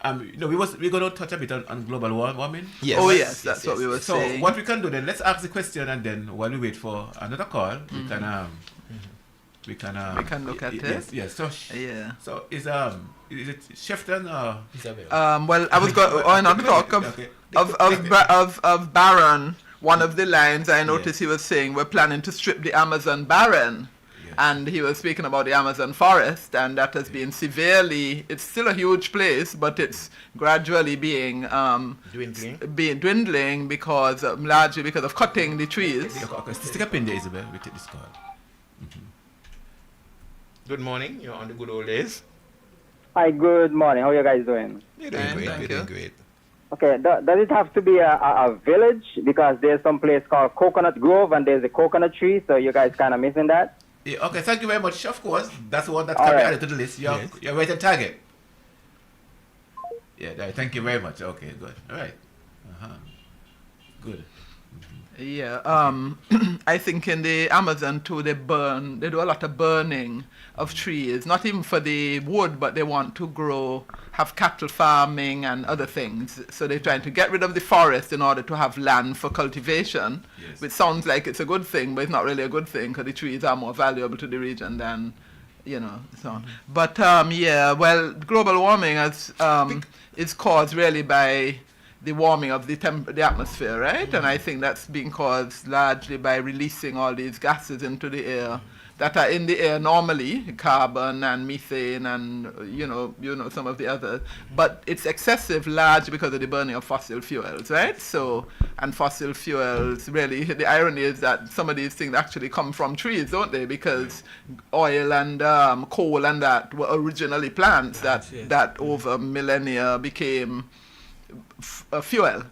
We're going to touch a bit on global warming. Yes. Oh yes, that's what we were So saying. what we can do then? Let's ask the question, and then while we wait for another call, we can We can look at yes, it. Yes. So Yeah. so is it Shefton or? Isabel. Well, I was going on to talk Okay. of Barron. One of the lines I noticed he was saying we're planning to strip the Amazon barren. Yes. And he was speaking about the Amazon forest, and that has been severely, it's still a huge place, but it's gradually being dwindling because largely because of cutting the trees. Okay, stick up in there, Isabel. We take this call. Good morning. You're on the good old days. Hi, good morning. How are you guys doing? You're doing Fine, great. thank You're doing you. great. Okay, does it have to be a village? Because there's some place called Coconut Grove and there's a coconut tree, so you guys kind of missing that? Yeah, okay, thank you very much. Of course, that's the one that All can be right. added to the list. You're, Yes. you're right on target. Yeah, thank you very much. Okay, good. All right. Good. Yeah, I think in the Amazon too, they do a lot of burning of trees, not even for the wood, but they want to have cattle farming and other things. So they're trying to get rid of the forest in order to have land for cultivation, Yes. which sounds like it's a good thing, but it's not really a good thing because the trees are more valuable to the region than, so on. But global warming is caused really by the warming of the atmosphere, right? And I think that's being caused largely by releasing all these gases into the air that are in the air normally, carbon and methane and some of the others. But it's excessive largely because of the burning of fossil fuels, right? So, and fossil fuels, really, the irony is that some of these things actually come from trees, don't they? Because oil and coal and that were originally plants that over millennia became fuel,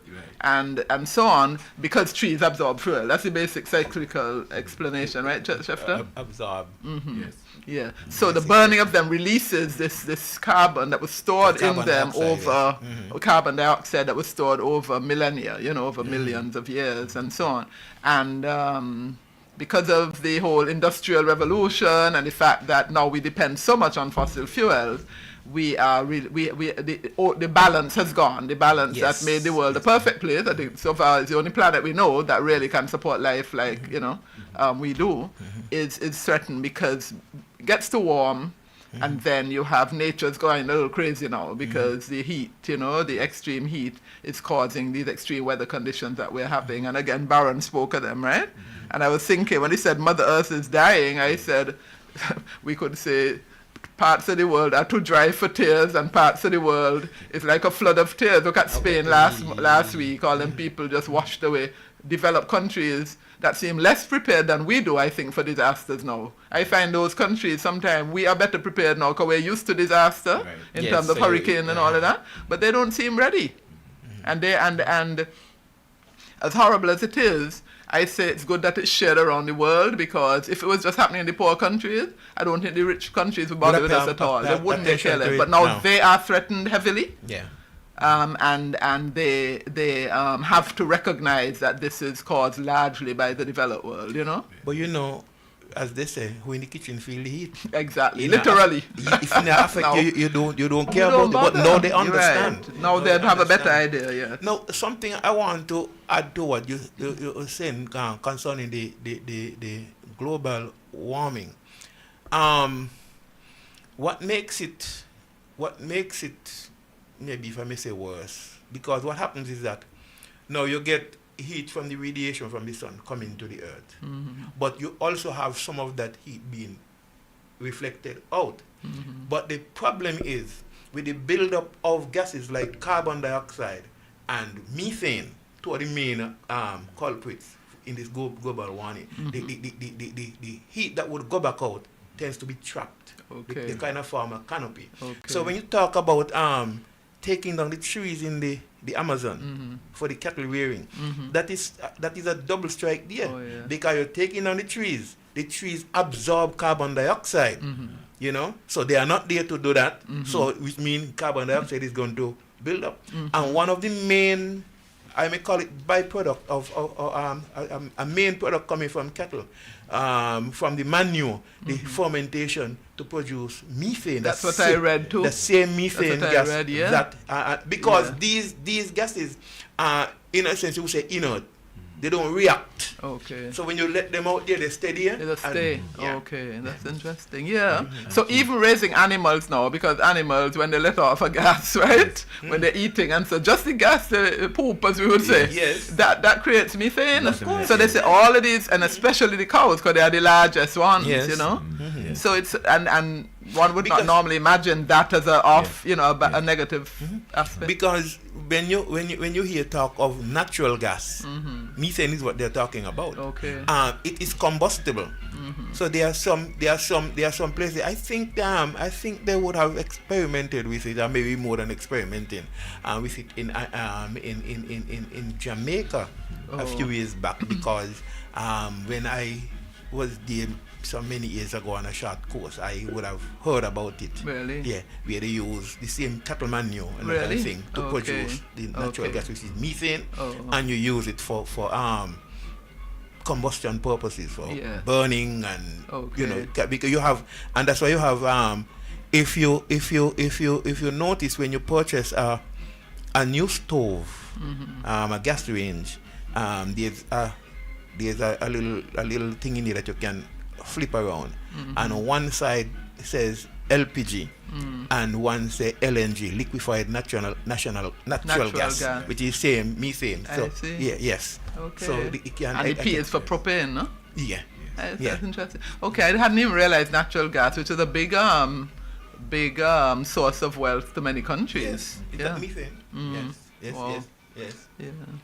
and so on, because trees absorb fuel. That's the basic cyclical explanation, right, Schefter? Absorb. Yes. Yeah. So the burning of them releases this carbon that was stored in them over carbon dioxide that was stored over millennia, over millions of years and so on. And because of the whole industrial revolution and the fact that now we depend so much on fossil fuels, the balance has gone. The balance that made the world a perfect place. I think so far it's the only planet we know that really can support life like we do is threatened, because it gets too warm, and then you have nature's going a little crazy now because the heat, the extreme heat is causing these extreme weather conditions that we're having. And again, Baron spoke of them, right? And I was thinking, when he said Mother Earth is dying, I said we could say parts of the world are too dry for tears, and parts of the world is like a flood of tears. Look at Spain last week, all them people just washed away. Developed countries that seem less prepared than we do, I think, for disasters now. I find those countries, sometimes we are better prepared now because we're used to disaster in terms of hurricane and all of that, but they don't seem ready. And and as horrible as it is, I say it's good that it's shared around the world, because if it was just happening in the poor countries, I don't think the rich countries would bother with us at all. They wouldn't take care of it. But now they are threatened heavily. Yeah. And they have to recognize that this is caused largely by the developed world, But as they say, who in the kitchen feel the heat. Exactly, literally. If it affect you don't care about it. But now they understand. Right. Now they have a better idea, yes. Now, something I want to add to what you were saying concerning the global warming. What makes it, maybe if I may say worse, because what happens is that now you get heat from the radiation from the sun coming to the earth, but you also have some of that heat being reflected out. But the problem is with the buildup of gases like carbon dioxide and methane, two of the main culprits in this global warming. The heat that would go back out tends to be trapped. They kind of form a canopy. So when you talk about taking down the trees in the Amazon for the cattle rearing, that is a double strike there, because you're taking down the trees absorb carbon dioxide, so they are not there to do that, so which means carbon dioxide is going to build up, and one of the main, I may call it byproduct of a main product coming from cattle, from the manure, the fermentation to produce methane. That's what I read too. The same methane gas because these gases are, in a sense, you would say inert. They don't react. So when you let them out there, they stay there. They just stay. That's interesting. So even raising animals now, because animals, when they let off a gas, right, when they're eating, and so just the gas, the poop, as we would say, that creates methane. So they say all of these, and especially the cows, because they are the largest ones, So it's and one would not normally imagine that as a negative aspect. Because when you hear talk of natural gas, methane is what they're talking about. It is combustible. So there are some places. I think they would have experimented with it, or maybe more than experimenting with it in Jamaica a few years back, because when I was there so many years ago on a short course, I would have heard about it. Really? Yeah, where they use the same cattle manure and that kind of thing to produce the natural gas, which is methane, and you use it for combustion purposes, for burning, and because you have, and that's why you have if you notice when you purchase a new stove, a gas range, there's a little thing in here that you can flip around, and on one side says LPG, and one say LNG, liquefied natural gas, which is same methane. So so it can, and the P is for propane, no? That's interesting. I hadn't even realized natural gas, which is a big source of wealth to many countries. Methane. Yes.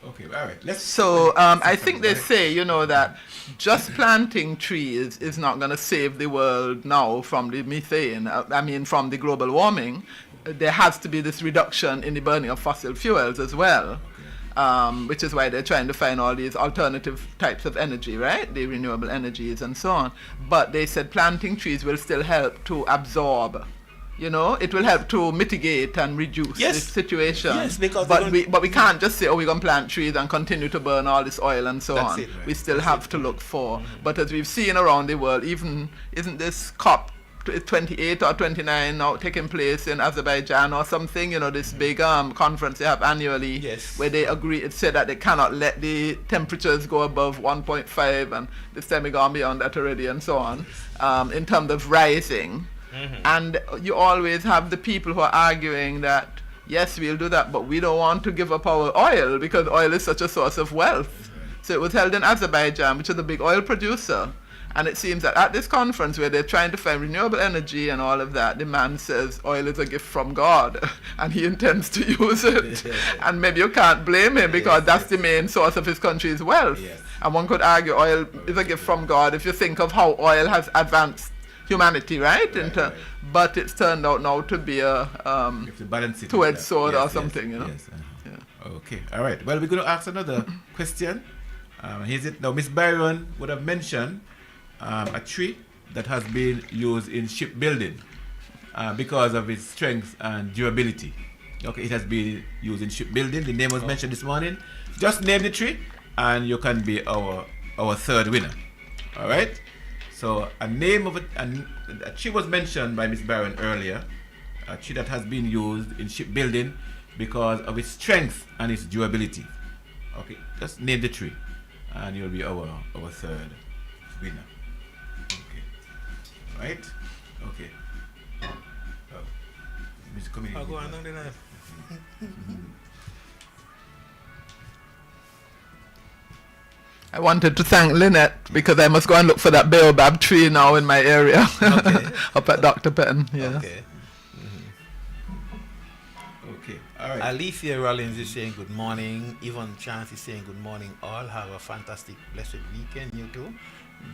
Okay, all right. So I think they say, that just planting trees is not going to save the world now from the methane, from the global warming. there has to be this reduction in the burning of fossil fuels as well. Which is why they're trying to find all these alternative types of energy, right? The renewable energies and so on. But they said planting trees will still help to absorb. You know, it will help to mitigate and reduce this situation. Yes, because but we can't just say, oh, we're going to plant trees and continue to burn all this oil and so on. We still have to look for. But as we've seen around the world, even isn't this COP 28 or 29 now taking place in Azerbaijan or something, you know, this big conference they have annually, where they agree, it said that they cannot let the temperatures go above 1.5, and this time we gone beyond that already and so on, in terms of rising. And you always have the people who are arguing that, yes, we'll do that, but we don't want to give up our oil because oil is such a source of wealth. So it was held in Azerbaijan, which is a big oil producer. And it seems that at this conference where they're trying to find renewable energy and all of that, the man says oil is a gift from God and he intends to use it. And maybe you can't blame him because that's the main source of his country's wealth. And one could argue oil is a gift from God if you think of how oil has advanced humanity, right? But it's turned out now to be a two-edged sword or something, you know. Okay, all right. Well, we're going to ask another question. Here's it now. Miss Byron would have mentioned a tree that has been used in shipbuilding because of its strength and durability. Okay, it has been used in shipbuilding. The name was mentioned this morning. Just name the tree and you can be our third winner. All right? So a name of a tree was mentioned by Miss Byron earlier, a tree that has been used in shipbuilding because of its strength and its durability. Okay, just name the tree and you'll be our third winner. Right? Okay. Mr. Committee. I'll go on the line. I wanted to thank Lynette because I must go and look for that baobab tree now in my area. Up at Dr. Penn. Yeah. Okay. Okay. All right. Alicia Rollins is saying good morning. Yvonne Chance is saying good morning. All have a fantastic, blessed weekend. You too.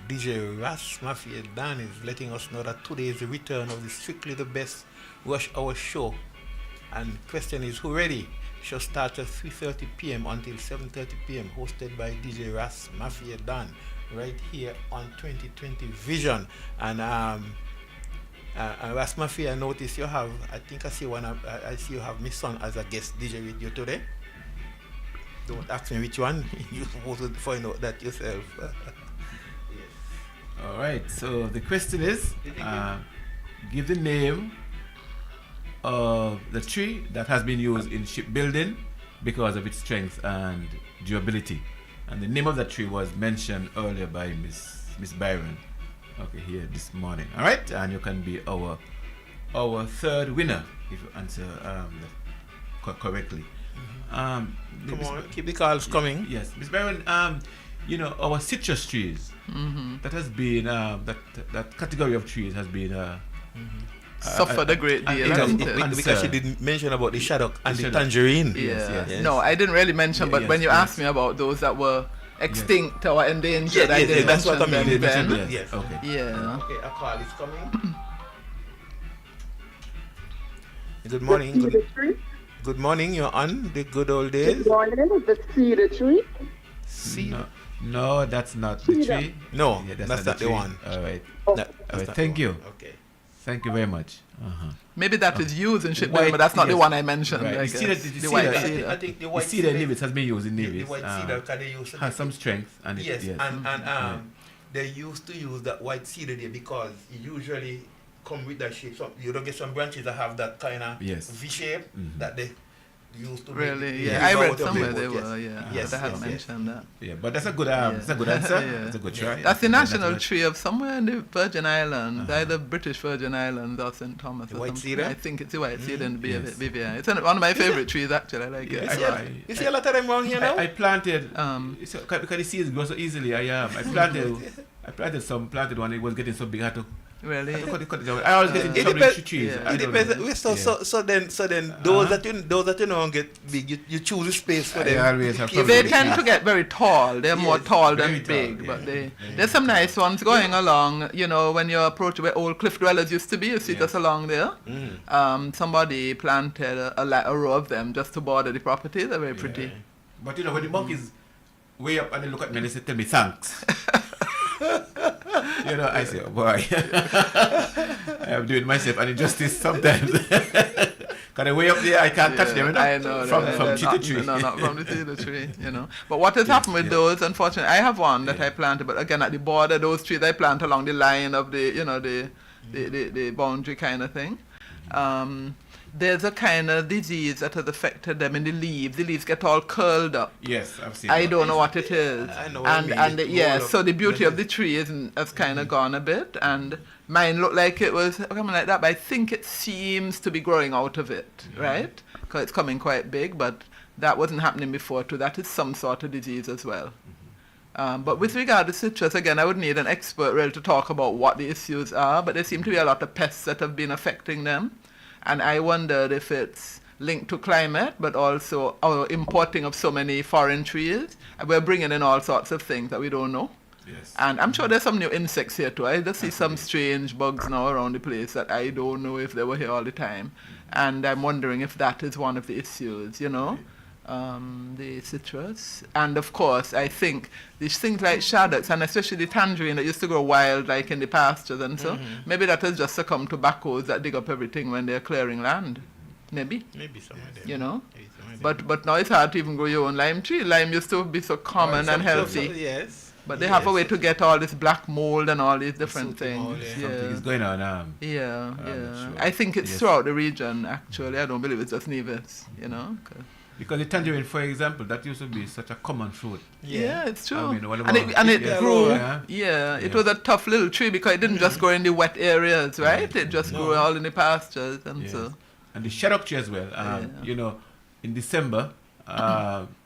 DJ Ras Mafia Dan is letting us know that today is the return of the Strictly the Best Rush Hour show. And question is, who ready? Show starts at 3:30 p.m. until 7:30 p.m. hosted by DJ Ras Mafia Dan right here on 2020 Vision. And Ras Mafia, I notice you have, I think I see you have Miss Son as a guest DJ with you today. Don't ask me which one. You're supposed to find out that yourself. All right, so the question is, give the name of the tree that has been used in shipbuilding because of its strength and durability. And the name of that tree was mentioned earlier by Miss Byron. Okay, here this morning. All right, and you can be our third winner if you answer correctly. Come on, keep the calls coming. Yes, Miss Byron. You know, our citrus trees. That has been that category of trees has been suffered a great deal. Because she didn't mention about the shaddock and the tangerine. Yes. No, I didn't really mention, but when you asked me about those that were extinct or endangered, I didn't that's what I mean. mention Yes. Okay. Yeah. Okay, a call is coming. Good morning. Good morning. You're on the good old days. Good morning. The cedar tree. No, that's not the tree. No, Yeah, that's not the one. All right. Oh. All right. Thank you. Okay. Thank you very much. Maybe that is used in shipbuilding, but that's not the one I mentioned. Right. I The guess. cedar- The white cedar- cedar. I think the The white cedar in Nevis has been used in The Nevis. white cedar, because they use Has some strength and yes, and they used to use that white cedar there because it usually come with that shape. So you don't get some branches that have that kind of V shape that they used to Really? make. Yeah, I read Out of somewhere the they wood, were. Yes, They had yes. mentioned that. Yeah, but that's a good that's a good answer. Yeah. That's a good try. That's the national tree of somewhere in the Virgin Islands, either British Virgin Islands or St. Thomas. The or white something. cedar? I think it's the white cedar in Yes. BVI. It's one of my favorite trees, actually. I like it. You see a lot of them around here now? I planted because the seeds grow so easily. I planted one. It was getting so big. I had to Really? I always get in It trouble depends. with trees. Yeah. I It don't depends. know. So then those that you know get big, you choose a space for I them. always have Carefully. They Probably. tend to get very tall. They're more Yes, tall very than tall, big, yeah. but Very there's some nice ones going along. You know, when you approach where old cliff dwellers used to be, you see Yes. just along there. Mm. Somebody planted a row of them just to border the property. They're very pretty. Yeah. But you know, when the monkeys way up and they look at me and they say, tell me thanks. You know, I say, oh boy, I am doing myself an injustice sometimes. Because they way up there, I can't touch them, you know? I know. From they're cedar not, tree. No, not from the cedar tree, you know. But what has happened with those, unfortunately, I have one that I planted, but again, at the border, those trees I plant along the line of the, you know, the boundary kind of thing. There's a kind of disease that has affected them in the leaves. The leaves get all curled up. Yes, I've seen I that. don't know what it is. I know what you and mean. yeah, Roll up. so the beauty of the tree has kind of gone a bit, and mine looked like it was coming like that, but I think it seems to be growing out of it, right? Because it's coming quite big, but that wasn't happening before too. That is some sort of disease as well. But with regard to citrus, again, I would need an expert really to talk about what the issues are, but there seem to be a lot of pests that have been affecting them. And I wondered if it's linked to climate, but also our importing of so many foreign trees. And we're bringing in all sorts of things that we don't know. Yes. And I'm sure there's some new insects here too. I just see some strange bugs now around the place that I don't know if they were here all the time. And I'm wondering if that is one of the issues, you know, the citrus. And of course, I think these things like shaddocks, and especially the tangerine that used to grow wild like in the pastures and so, maybe that has just succumbed to backhoes that dig up everything when they're clearing land. Maybe, Maybe some of them. you know. Maybe some of them. But now it's hard to even grow your own lime tree. Lime used to be so common and healthy. Yes. But they have a way to get all this black mold and all these different Sooty things. mold, yeah. Something is going on. Yeah, not yeah. sure. I think it's Yes. throughout the region, actually. I don't believe it's just Nevis, you know. Because the tangerine, for example, that used to be such a common fruit. Yeah, it's true. I mean, what and it, about- and it Yeah. grew, Yeah. it Yeah. was a tough little tree because it didn't just grow in the wet areas, right? It just No. grew all in the pastures and Yes. so. And the shaddock tree as well. Yeah. You know, in December,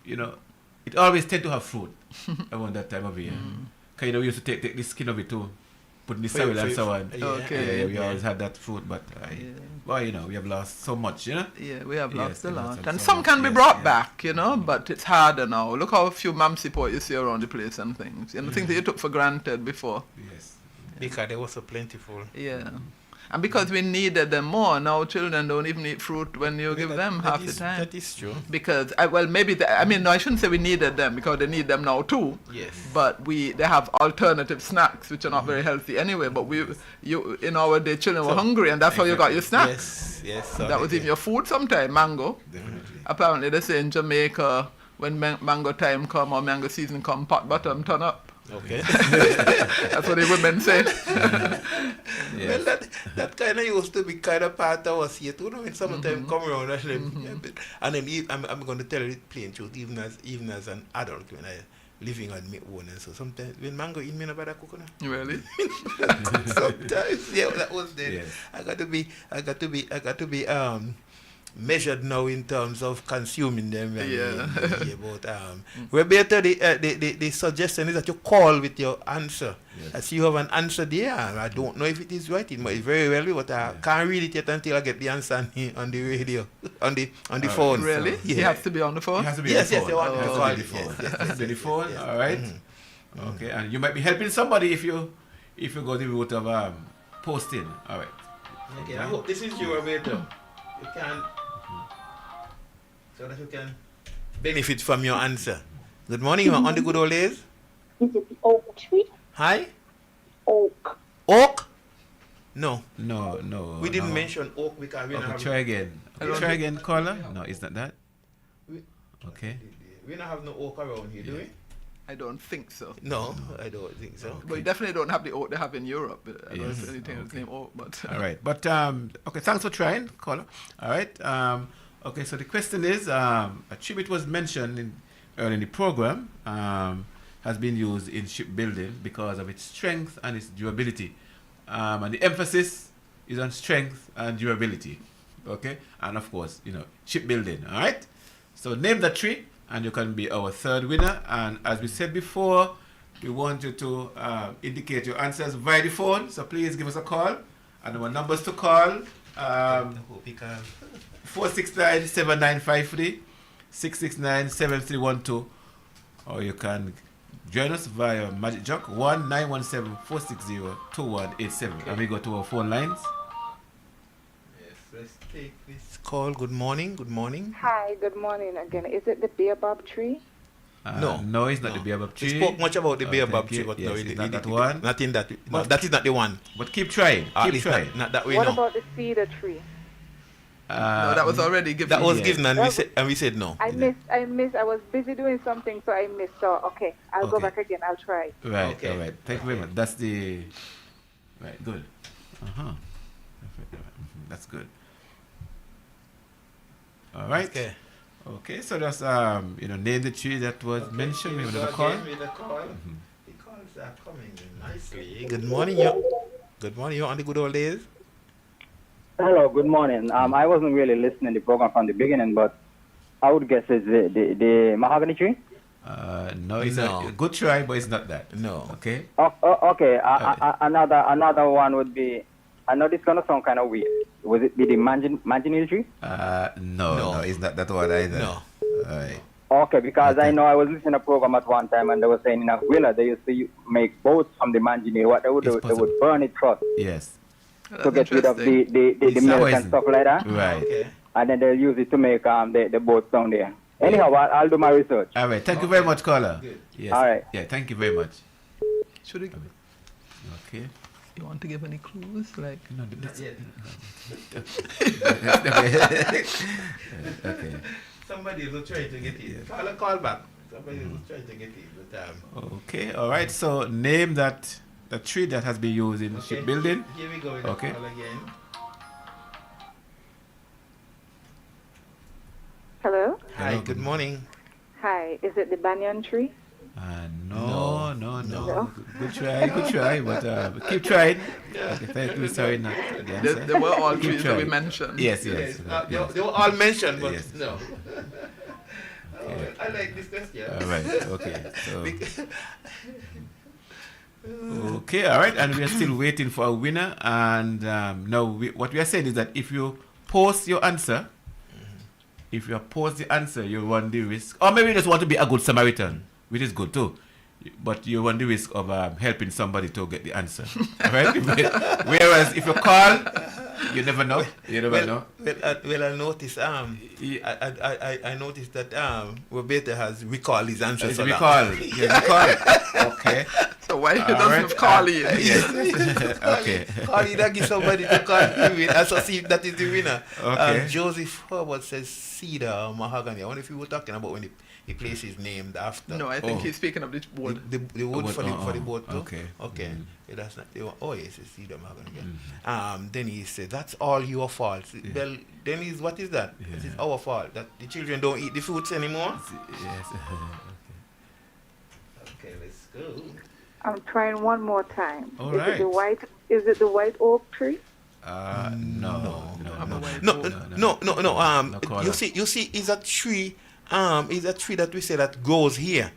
you know, it always tend to have fruit around that time of year. Because, you know, we used to take the skin of it to put in the soil and so on. Okay. Yeah, we always had that fruit, but, Yeah. well, you know, we have lost so much, you know? Yeah, we have Yes, lost a we lost lot. them And so some much, can be yes, brought yeah. back, you know, but it's harder now. Look how few mamsiport you see around the place and things. You know, things that you took for granted before. Yes. Because they were so plentiful. Yeah. And because we needed them more, now children don't even eat fruit when you give them half the time. That is true. Because, well, maybe, no, I shouldn't say we needed them because they need them now too. Yes. But they have alternative snacks which are not very healthy anyway. But in our day, children were hungry and that's how you got your snacks. Yes. So That was even your food sometime, mango. Definitely. Apparently they say in Jamaica, when mango time come or mango season come, pot bottom turn up. Okay. That's what the women say. Well, that kind of used to be kind of part of us here too. You know, when summertime come around, and then I'm going to tell you the plain truth, even as an adult when I living on my own and so sometimes when mango in me no bother coconut. Really? Sometimes, yeah, that was then. Yes. I got to be measured now in terms of consuming them. Yeah. But Roberto, the suggestion is that you call with your answer. Yes. I see you have an answer there. I don't know if it is right. It might very well be, but I can't read it yet until I get the answer on the radio, on the phone. Really? Yeah. He has to be on the It phone? has to be Yes, the yes, phone. you want It has to to call be it, the phone. yes, yes, It has to be the yes, phone, yes. all right? Okay, and you might be helping somebody if you go the route of posting, all right? Okay, I hope this is you, Roberto. You can, so that you can benefit from your answer. Good morning, you are on the good old days. Is it the oak tree? Hi? Oak. Oak? No. No. We didn't no. mention oak because we don't Okay, have try again. don't Try think- again, caller. No, is that that? We- Okay. We don't have no oak around here, do we? I don't think so. No, I don't think so. But you definitely don't have the oak they have in Europe. I don't Yes. know anything that's Okay. named oak, but... All right. But, okay, thanks for trying, caller. All right. Okay, so the question is, a tribute was mentioned early in the program, has been used in shipbuilding because of its strength and its durability. And the emphasis is on strength and durability. Okay? And of course, shipbuilding. All right? So name the tree, and you can be our third winner. And as we said before, we want you to indicate your answers via the phone. So please give us a call. And our numbers to call, 469-7953, 669-7312. Or you can join us via Magic Jock 1-917-460-2187. And we go to our phone lines. Yes, let's take this call. Good morning. Good morning. Hi, good morning again. Is it the baobab tree? No, it's not the baobab tree. We spoke much about the baobab tree, but yes, no, it's not that one. Not in that. No, that is not the one. But keep trying. Keep trying. Not that way. What No. about the cedar tree? No, that was already given. That was Yeah. given, and we said no. I missed. I was busy doing something, so I missed. So, okay. I'll go Okay. back again. I'll try. Right, Okay. all right. Thank you very much. That's the... Right, good. That's good. All right. Okay. Okay, so just, name the tree that was mentioned. We have another call. The calls are coming in nicely. Good morning, you. Good morning, you on the good old days. Hello, good morning. I wasn't really listening to the program from the beginning, but I would guess it's the mahogany tree. No, it's No. a good try, but it's not that. No. Okay? Okay. Another one would be. I know this gonna sound kind of weird. Was it the manganese tree? No, it's not that one either. No. All right. Okay, because Okay. I know I was listening to a program at one time and they were saying in a villa they used to make boats from the manganese. What they would do, It's they possible. would burn it first Yes. That's to get rid of the It's milk poison. and stuff like that. Right. Okay. And then they'll use it to make the boats down there. Anyhow, I'll do my research. All right. Thank you very much, caller. Good. Yes. All right. Yeah, thank you very much. Should we, Okay. you want to give any clues? Like, No, Not yet. okay. Somebody will try to get it. Call back. Somebody will try to get it. But, Okay. All right. So name that the tree that has been used in okay. shipbuilding. Here we go with Okay. the call again. Hello. Hi, Hello, good morning. Hi. Is it the banyan tree? No. No. Good try, but keep trying. Okay, thank you. Sorry, not the they, answer. they were all Keep trees that we trying. mentioned. Yes. They were all mentioned, but Yes. no. I like this question. All right. Okay. So. Okay. All right. And we are still waiting for a winner. And now what we are saying is that if you post your answer, if you post the answer, you run the risk, or maybe you just want to be a good Samaritan, which is good too. But you run the risk of helping somebody to get the answer. Right? Whereas if you call, you never know. You never know. Well, I noticed. I noticed that Roberta has recalled his answer. Yes, so we that- call. Yes, we call. Okay. So why All doesn't right. call in? Yes. Okay. Call it, give somebody to call him with. So see if that is the winner. Okay. Joseph Herbert says cedar or mahogany. I wonder if you were talking about when the place is named after. No, I think Oh. he's speaking of the wood. The wood wood, for the boat too? okay. Okay. Mm. Yeah, that's not the one. Oh yes, it's cedar mahogany. Yeah. Then he said, that's all your fault. Well, then is what is that? Yeah. It is our fault that the children don't eat the fruits anymore. Yes. Okay, let's go. I'm trying one more time. All Is right. it the white? Is it the white oak tree? No. I'm a white No, oak. no. No caller. You see, is a tree. Is a tree that we say that grows here,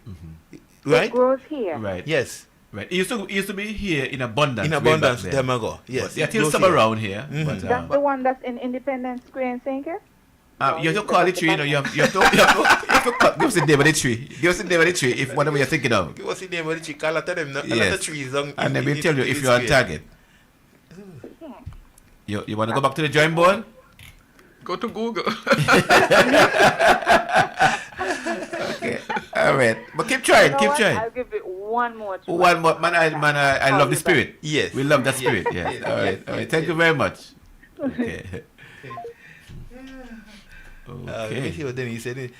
right? It grows here. Right. Yes, Right. It used to be here in abundance. in way abundance. back then. There we go. Yes, But there are it still grows some here. around here. Mhm. But, That's the one that's in Independence Square in St. Kitts? you have to call the tree. You know, you have to give us the name of the tree. Give us the name of the tree if whatever you're thinking of. Give us the name of the tree. Call out to them. A lot Yes. of trees. On, And then in- we'll tell you in if this you're on square. target. You want to go back to the drawing board? Go to Google. Okay. All right. But keep trying. You know Keep what? trying. I'll give it one more try. One more. I love the spirit. Yes. We love that spirit. Yes. Yes. All right. All right. Thank you very much. Okay. Let me Okay. see what then he said.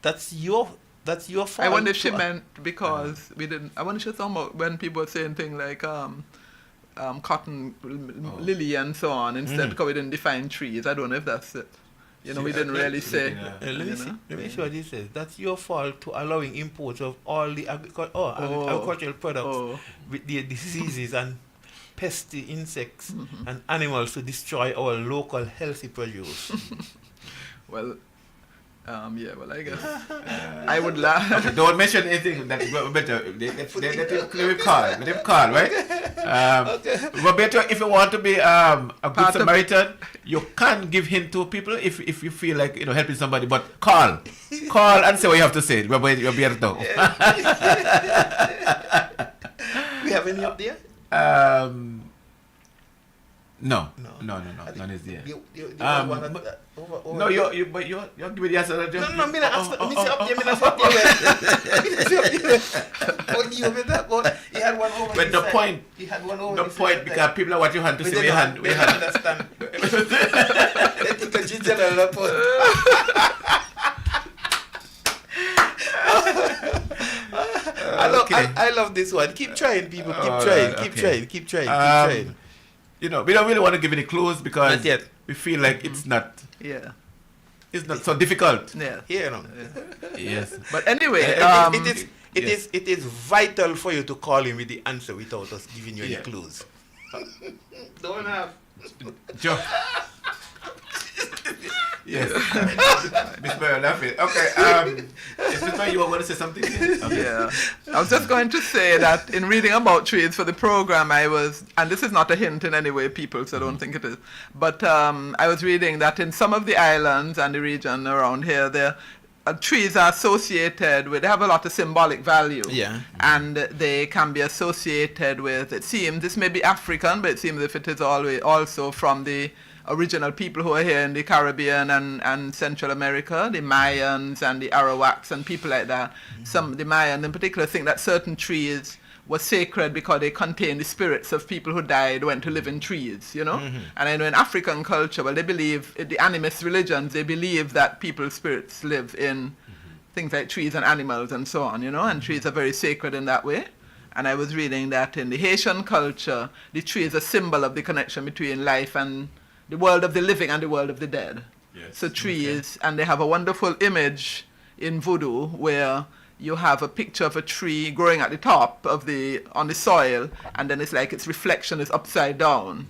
That's your fault. I wonder if she meant because we didn't. I wonder if she was talking about when people were saying things like cotton, lily, and so on instead because we didn't define trees. I don't know if that's it. You know, we didn't really say. Let me you see. know. Let me see what he says. That's your fault to allowing imports of all the agricultural products with the diseases and pesty insects and animals to destroy our local healthy produce. Well, Yeah, well, I guess I would laugh. Okay, don't mention anything that better. Let him call, right? Roberto, if you want to be a good Samaritan, you can give hint to people if you feel like helping somebody, but call and say what you have to say. Roberto. We have any up there? No, none is there. You No, you're giving the answer. No, me not ask. Me say up there. Me not say up there. What you with that one? He had one over. But the point. He had one over. The point because people are watching hand to see where your hand. We don't understand. They think a general report. I love this one. Keep trying, people. Keep trying. We don't really want to give any clues because Not yet. we feel like it's not Yeah. it's not so difficult. Yeah. Yes. But anyway, it is vital for you to call him with the answer without us giving you any clues. Don't have. Joe. Yes. Miss Mary laughing. Okay. Is this why you were going to say something? Okay. Yeah. I was just going to say that in reading about trees for the program, and this is not a hint in any way, people, so don't think it is, but I was reading that in some of the islands and the region around here, trees are associated with, they have a lot of symbolic value. Yeah. And they can be associated with, it seems, this may be African, but it seems if it is always also from the original people who are here in the Caribbean and Central America, the Mayans and the Arawaks and people like that. The Mayans in particular think that certain trees were sacred because they contain the spirits of people who died, went to live in trees, And I know in African culture, well, they believe, the animist religions, they believe that people's spirits live in things like trees and animals and so on, and trees are very sacred in that way. And I was reading that in the Haitian culture, the tree is a symbol of the connection between life and the world of the living and the world of the dead. Yes. So trees, and they have a wonderful image in voodoo where you have a picture of a tree growing at the top of on the soil, and then it's like its reflection is upside down.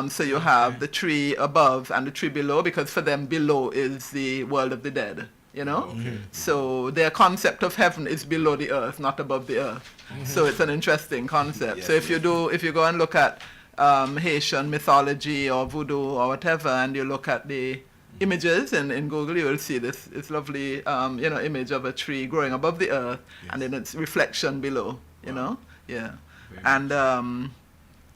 So you have the tree above and the tree below, because for them below is the world of the dead. So their concept of heaven is below the earth, not above the earth. So it's an interesting concept. So if you go and look at Haitian mythology or voodoo or whatever, and you look at the images in Google, you will see this lovely image of a tree growing above the earth, and then its reflection below. And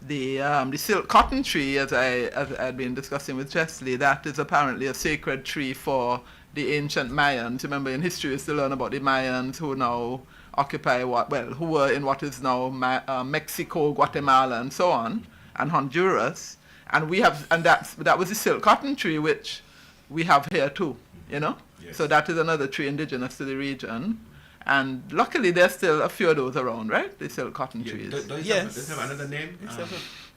the silk cotton tree, as I had been discussing with Chesley, that is apparently a sacred tree for the ancient Mayans. Remember, in history, we used to learn about the Mayans who now occupy who were in what is now Mexico, Guatemala, and so on, and Honduras, and that was the silk cotton tree, which we have here too, Yes. So that is another tree indigenous to the region, and luckily there's still a few of those around, right? The silk cotton trees. Does it have another name?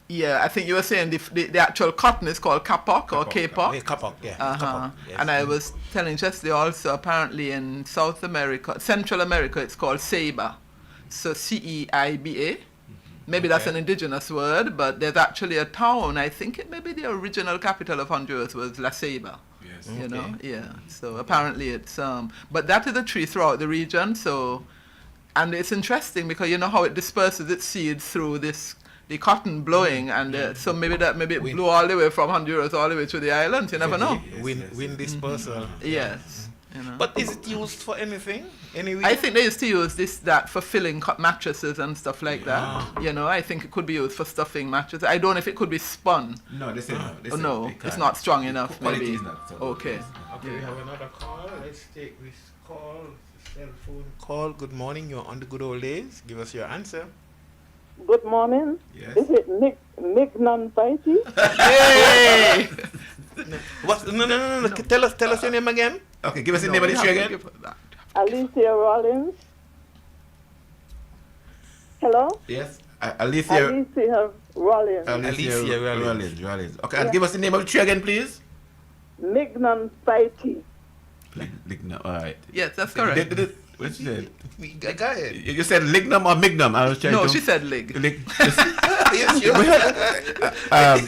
Yeah, I think you were saying the actual cotton is called kapok or kapok. Kapok, yeah. Kapok, yes. And I was telling Chesley also, apparently in South America, Central America, it's called ceiba. So CEIBA. Maybe that's an indigenous word, but there's actually a town, I think it may be the original capital of Honduras was La Ceiba. Yes. So apparently it's, but that is a tree throughout the region, so, and it's interesting because you know how it disperses its seeds through the cotton blowing, and so maybe it blew all the way from Honduras all the way to the islands, you never know. Wind dispersal. Yes. But is it used for anything? I think they used to use that for filling mattresses and stuff like that. I think it could be used for stuffing mattresses. I don't know if it could be spun. No, they say no. No, it's not strong enough. Maybe. Is not. So Okay. Okay, we have another call. Let's take this call. Cell phone call. Good morning. You're on the good old days. Give us your answer. Good morning. Yes. Is it Nick Non-Fighty? Hey! No. Tell us your name again. Okay, give us the name of the tree again. Alicia Rollins. Hello? Yes. Alicia Rollins. Alicia Rollins. Okay, and give us the name of the tree again, please. Nick Non-Fighty. All right. Yes, that's correct. What you said? Go ahead. You said lignum or mignum? I was trying No, to... she said lig.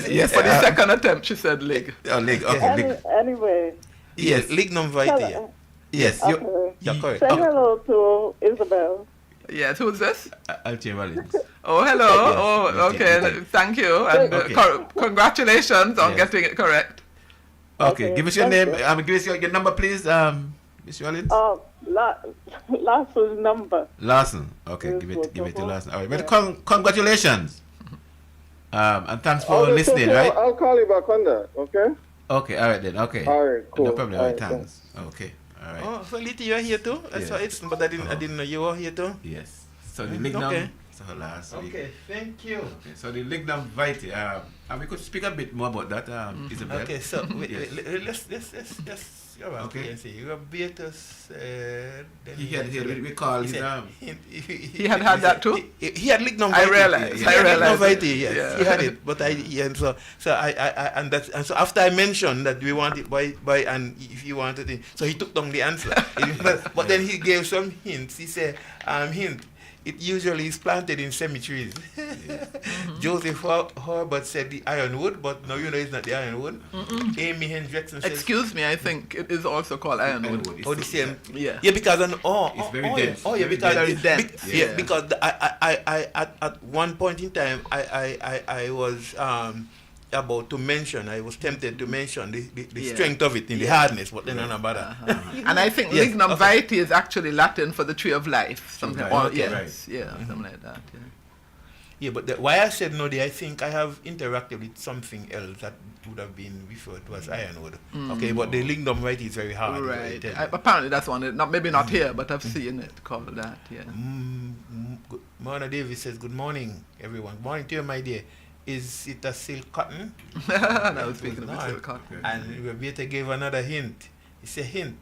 Yes. For the second attempt, she said lig. Oh, lig. Okay, lig. Anyway. Yes, lignum vitae. Yes, Okay. you're correct. Say Okay. hello to Isabel. Yes, who's this? Alche Rollins. Oh, hello. Yes, Oh, yes, okay. yes. Thank you. And Okay. congratulations on Yes. getting it correct. Okay, Okay, give us your thank name. you. Give us your number, please, Miss Rollins. Last number. Larson. Okay, Yes, give it to wonderful. Larson. All right, well, Yeah. congratulations. And thanks for I'll just listening, take right? I'll call you back on that, okay? Okay, all right then. Okay. All right, cool. No problem. All All right, right, thanks. Okay, all right. Oh, so Liti, you're here too? I Yes. saw it, but I didn't know you were here too. Yes. So the lignum. Okay. So last week. Okay, thank you. Okay, so the lignum vitae. And we could speak a bit more about that, Isabel. Okay, so Yes. let's go back Okay. and see. Robertus, We call his He had that too? He had lignum I vitae. realized, He I had lignum realized it. vitae, yes. Yeah. He had it, but and so after I mentioned that we want it by and if you wanted it, so he took down the answer. But then he gave some hints. He said, hint. It usually is planted in cemeteries. Joseph Herbert said the ironwood, but no, it's not the ironwood. Amy Hendrickson says, Excuse me, I think it is also called ironwood. oh, the same. Yeah. Yeah, because It's very dense. Oh, yeah, Very because Very dense. yeah, Yeah. because I at one point in time I was about to mention. I was tempted to mention the Yeah. strength of it in the hardness, but then none about that. And I think Yes, lignum okay. vitae is actually Latin for the tree of life. Something. life, Or, okay, yes, right. yeah, something like that. Yeah. Yeah, but why I said no, I think I have interacted with something else that would have been referred to as ironwood. Okay, but the lignum vitae is very hard. Right. Apparently that's one. Maybe not here, but I've seen it called that. Yeah. Mona Davis says, good morning, everyone. Good morning to you, my dear. Is it a silk cotton? I was speaking of the No, silk cotton. And Roberta gave another hint. It's a hint.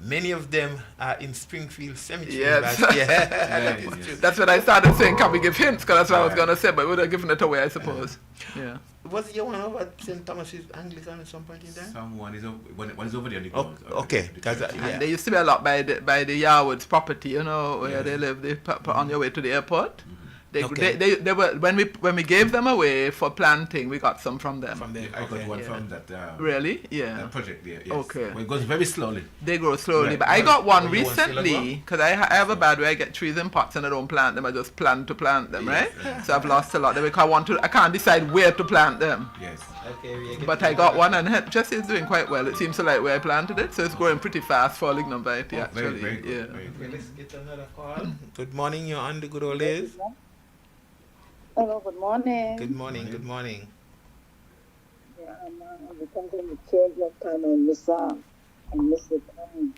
Many of them are in Springfield Cemetery. Yes. Yes. That's when I started saying, can we give hints? Because that's what I was going to say, but we would have given it away, I suppose. Yeah. Was your one over at St. Thomas's Anglican at some point in time? Someone is one is over there on the Oh, ground. okay, because And yeah. there used to be a lot by the Yarwoods property, where they live. On your way to the airport. Okay. They were when we gave them away for planting, we got some from them. From there. I got Okay. one Yeah. from that. Really? Yeah. That project there. Yes. Okay. Well, it goes very slowly. They grow slowly, Right. but I got one Oh, you want still a recently because I have a bad way. I get trees in pots and I don't plant them. I just plan to plant them, right? So I've lost a lot because I can't decide where to plant them. Yes. Okay, we are But I got one and Jesse is doing quite well. It seems to like where I planted it, so it's growing pretty fast for lignum vitae. Oh, Actually, very good. yeah. Very Okay, good. let's get another call. Good morning, you're on the good old days. Hello, good morning. Good morning, good morning. Yeah, I'm thinking the change of time I miss the time.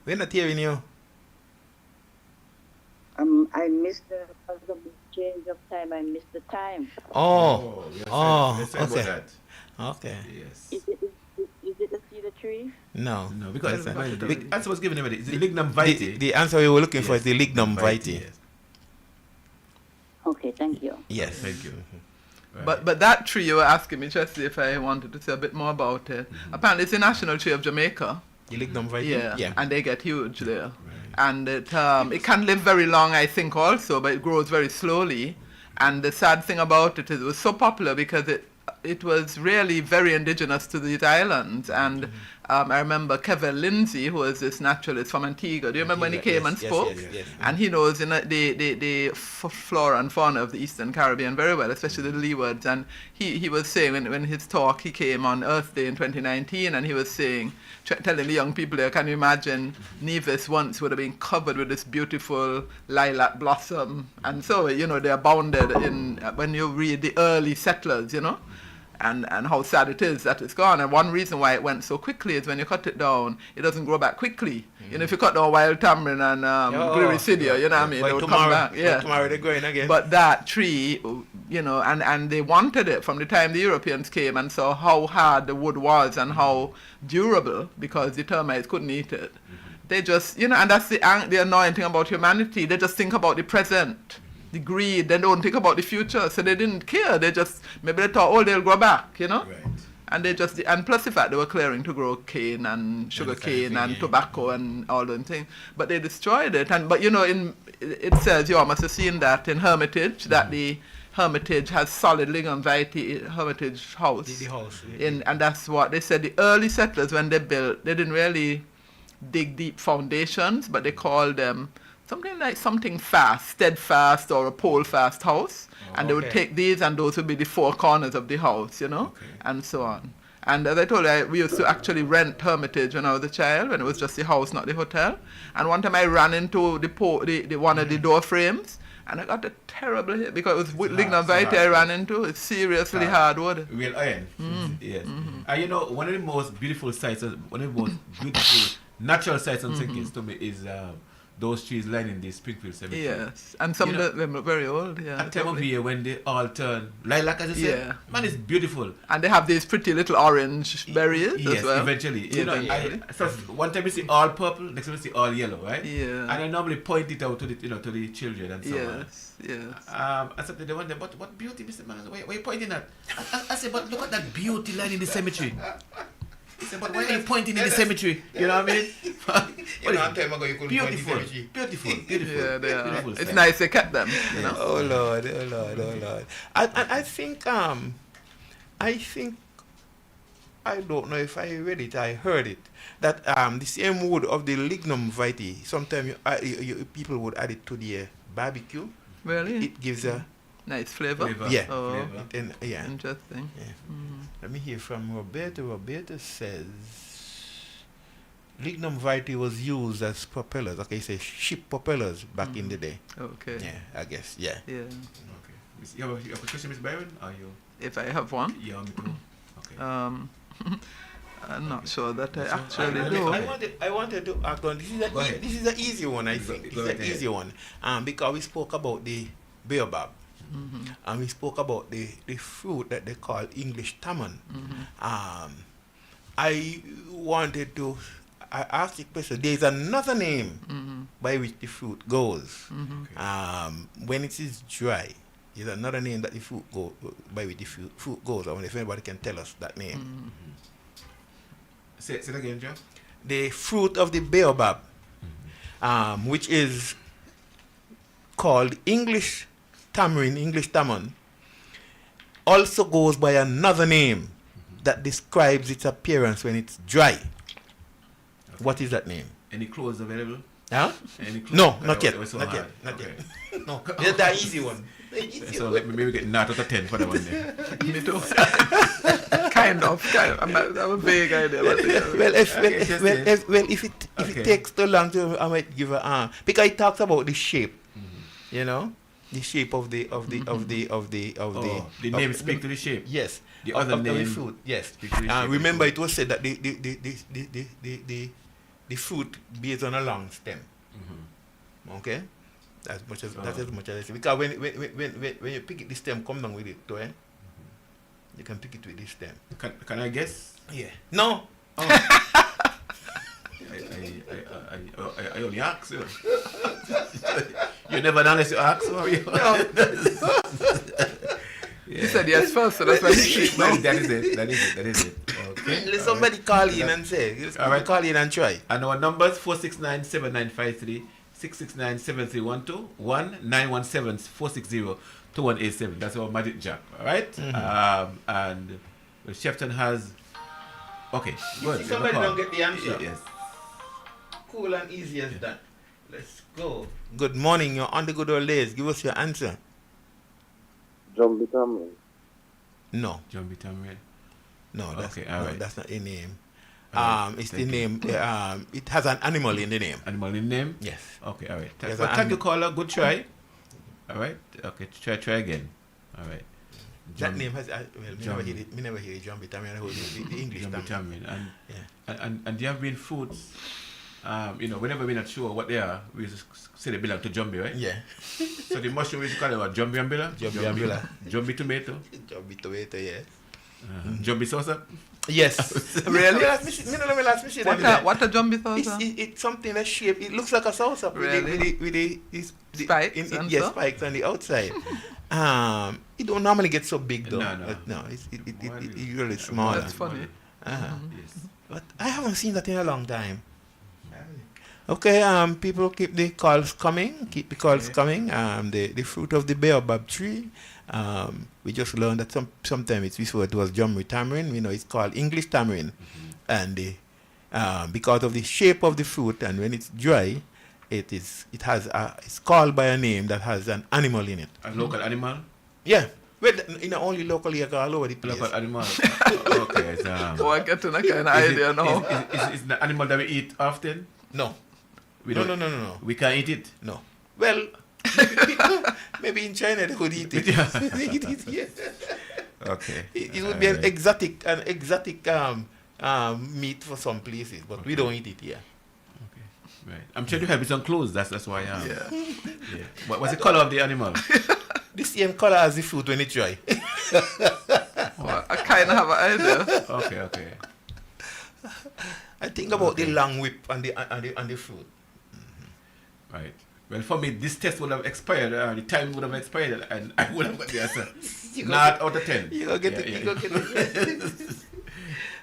We're not hearing you. I missed the because of the change of time. I missed the time. Oh, yes, oh, let's talk okay. about that. Okay. Yes. Is it a cedar tree? No. No, because That's right. the answer was given already. It's the lignum vitae. The answer we were looking for is the lignum vitae. Yes. Okay, thank you. Yes. Thank you. Right. But that tree you were asking me, Jesse, if I wanted to say a bit more about it. Apparently, it's the national tree of Jamaica. The lignum vitae? Yeah, and they get huge there. And it can live very long, I think, also, but it grows very slowly. And the sad thing about it is it was so popular because it was really very indigenous to these islands. And I remember Kevin Lindsay, who was this naturalist from Antigua. Do you remember when he came and spoke? Yes. And he knows the flora and fauna of the Eastern Caribbean very well, especially the leewards. And he was saying when his talk, he came on Earth Day in 2019, and he was saying, telling the young people there, can you imagine Nevis once would have been covered with this beautiful lilac blossom? And so, they abounded in, when you read the early settlers, and how sad it is that it's gone. And one reason why it went so quickly is when you cut it down, it doesn't grow back quickly. If you cut down wild tamarind and gliricidia, you know what I mean? They would come back. Yeah. Tomorrow they're going again. But that tree, and they wanted it from the time the Europeans came and saw how hard the wood was and how durable, because the termites couldn't eat it. They just, and that's the annoying thing about humanity. They just think about the present. The greed, they don't think about the future, so they didn't care. They just, maybe they thought, they'll grow back, Right. And they just, and plus the fact they were clearing to grow cane and sugar cane and tobacco and all those things, but they destroyed it. But it says, you all must have seen that in Hermitage, that the Hermitage has solid lignum vitae, Hermitage house. The house. And that's what they said. The early settlers, when they built, they didn't really dig deep foundations, but they call them something fast, steadfast or a pole fast house. And they would Okay. take these, and those would be the four corners of the house, you know, Okay. and so on. And as I told you, we used to actually rent Hermitage when I was a child, when it was just the house, not the hotel. And one time I ran into the one of the door frames, and I got a terrible hit because it was with lignum hard, vitae I ran into. It's seriously hard wood. Real iron. Yes. And you know, one of the most beautiful sights, one of the most beautiful natural sights on St. Kitts to me is those trees lining the Springfield Cemetery. Yes, and some You of them are very old. Yeah, At time of totally. year when they all turn lilac, as I said, Yeah. man, it's beautiful. And they have these pretty little orange berries Yes, as well. eventually. You know, Eventually. so one time you see all purple, next time you see all yellow, right? Yeah. And I normally point it out to the, to the children and so on. Yes, yes. I said to the one day, but what beauty, Mr. Man? Why are you pointing at? I said, but look at that beauty line in the cemetery. He said, but why are you pointing in the cemetery? You know what I mean? You know, a time ago you couldn't point in the Beautiful, cemetery. beautiful, beautiful. Yeah, they are. Beautiful It's stuff. nice they kept them, you know. Oh Lord, oh Lord, oh Lord. I think I don't know if I read it, I heard it, that the same wood of the lignum vitae, sometimes people would add it to the barbecue. Really? It gives a Nice flavor. Flavor. yeah. Oh, Flavor. Yeah. interesting. Let me hear from Roberto. Roberto says lignum vitae was used as propellers. Okay, he says ship propellers back in the day. Okay. Yeah, I guess. Yeah. Yeah. Okay. You have a question, Miss Byron? Are you? If I have one, Yeah, me too. Okay. I'm not sure that I So, actually I- do. I wanted to ask on this is Go ahead. this is an easy one, I Go- think. This go is an ahead. easy one. Because we spoke about the baobab. And we spoke about the fruit that they call English tamarind. I wanted to I asked the question, there is another name by which the fruit goes. When it is dry, there's another name that the fruit by which the fruit goes. I wonder if anybody can tell us that name. Say it again, John. The fruit of the baobab, which is called English tamarind, also goes by another name that describes its appearance when it's dry. What is that name? Any clothes available? Huh? Any clothes? No, not yet. It was so Not hard. yet. Not Okay. yet. No, that's the easy one. The easy So one. let me maybe get 9 out of 10 for that one there. Me too. kind of. I have a vague idea. About it. Well, if it Okay. takes too long, I might give a because it talks about the shape. You know, the shape of the Oh, the of- name speak to the shape. Yes. The of other the name fruit. Yes. speak to the shape. Remember, it was said that the fruit based on a long stem. Okay. That's much as that's as much as I say. Because when you pick it, the stem come down with it, too, eh? You can pick it with this stem. Can I guess? Yeah. No. I only ask you. You never done unless you ask. Or you? You said yes first, so that's why you keep No, now. that is it. That is it. That is it. Okay. Let somebody call in and say. All right. Call in and try. And our numbers 469-7953, 669-7312, 1917-460-2187. That's our magic jack. All right. And well, Shefton has. Okay. Good. See, somebody Call. don't get the answer. Yes. Cool and easy as that. Let's go. Good morning. You're on the good old days. Give us your answer. John Bitamon. No. John B. Tamriel. No, that's, Okay, all no, right. that's not a name. All right, It's the thank you. name. It has an animal in the name. Animal in name? Yes. Okay, all right. Yes, Well, thank you, and- caller. Good try. All right. Okay, try again. All right. That name has. Well, me John. never hear it. Me never hear John Bitam. I heard the English John B. Tam. Tamriel. Yeah. And there have been foods, whenever we're not sure what they are, we just say they belong to Jumbi, right? Yeah. So the mushroom we used to call it what? Jumbi umbrella? Jumbi umbrella. Jumbi tomato? John Bitomato, yeah. Jumbi salsa? Yes. Really? Let me see that. What a jumpy sauce? It's something that shape. It looks like a sauce up Really? with the Spikes and yes, stuff? spikes on the outside. It don't normally get so big though. No. It's usually smaller. That's funny. Uh-huh. Yes. But I haven't seen that in a long time. Okay, people keep the calls coming. Keep the calls coming. The fruit of the baobab tree. We just learned that sometimes it's referred to as Jumri tamarind. We know it's called English tamarind, and because of the shape of the fruit, and when it's dry, it's called by a name that has an animal in it. A local animal? Yeah. Well, only locally all over the place. Local animal. Okay. Oh, I get to that kind of idea now. Is the animal that we eat often? No. We No. We can't eat it? No. Well, maybe in China they could eat it. They eat it, yeah. Okay. It would be an exotic meat for some places, but we don't eat it here. Okay. Right. I'm trying to help with some clues. That's why. Yeah. Yeah. What's the color of the animal? The same color as the fruit when it's dry. Well, I kind of have an idea. Okay. I think about the long whip and the fruit. Right. Well, for me, this test would have expired, the time would have expired, and I would have got the answer. Not out of 10. You go get it. You go get it.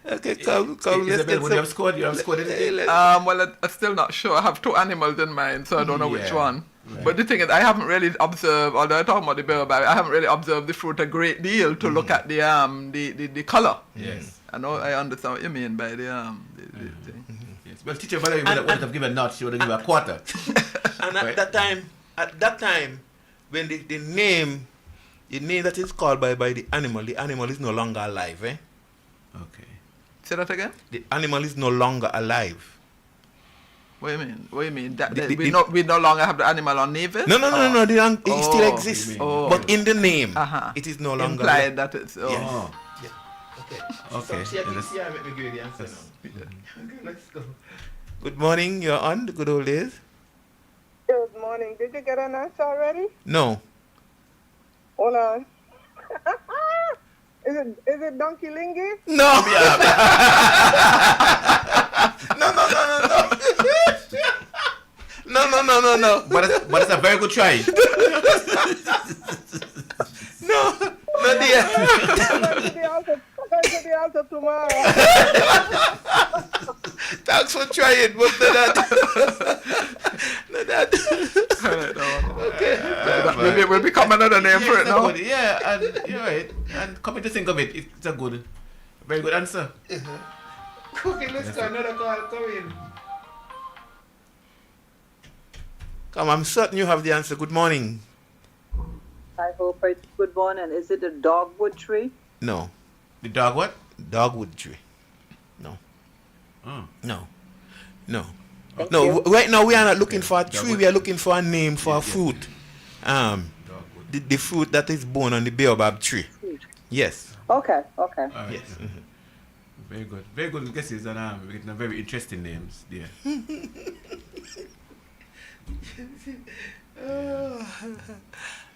Okay, come. Isabel, Let's get would you have scored? You have scored anything? Well, I'm still not sure. I have two animals in mind, so I don't know which one. Right. But the thing is, I haven't really observed, although I talk about the baobab, I haven't really observed the fruit a great deal to look at the color. Yes. I know, I understand what you mean by the thing. Yes. Well, teacher Valerie would have given a notch, she would have given a quarter. And at that time, when the name that is called by the animal is no longer alive, eh? Okay. Say that again? The animal is no longer alive. What do you mean? We no longer have the animal on Navis? No. It still exists. But in the name, it is no longer implied that it's... Yes. Yeah. Okay. So, let me give you the answer now. Okay, let's go. Good morning, you're on the good old days. Good morning. Did you get an answer already? No. Hold on. Is it Donkey Lingy? No. No. But it's a very good try. No, dear. I'm going to the answer tomorrow. Thanks for trying, but not that. Okay. Maybe it will become another name for it now. Good. Yeah, and you're right. And coming to think of it, it's a very good answer. Okay, let's go. Another call. Come in. Come, I'm certain you have the answer. Good morning. I hope it's good morning. Is it a dogwood tree? No. The dog what? Dogwood tree. No. Oh. No. Thank No, you. right now we are not looking for a tree, we are looking for a name for a fruit. The fruit that is born on the baobab tree. Yes. Okay. All right. Yes. Very good. Very good guesses, and we're getting very interesting names there.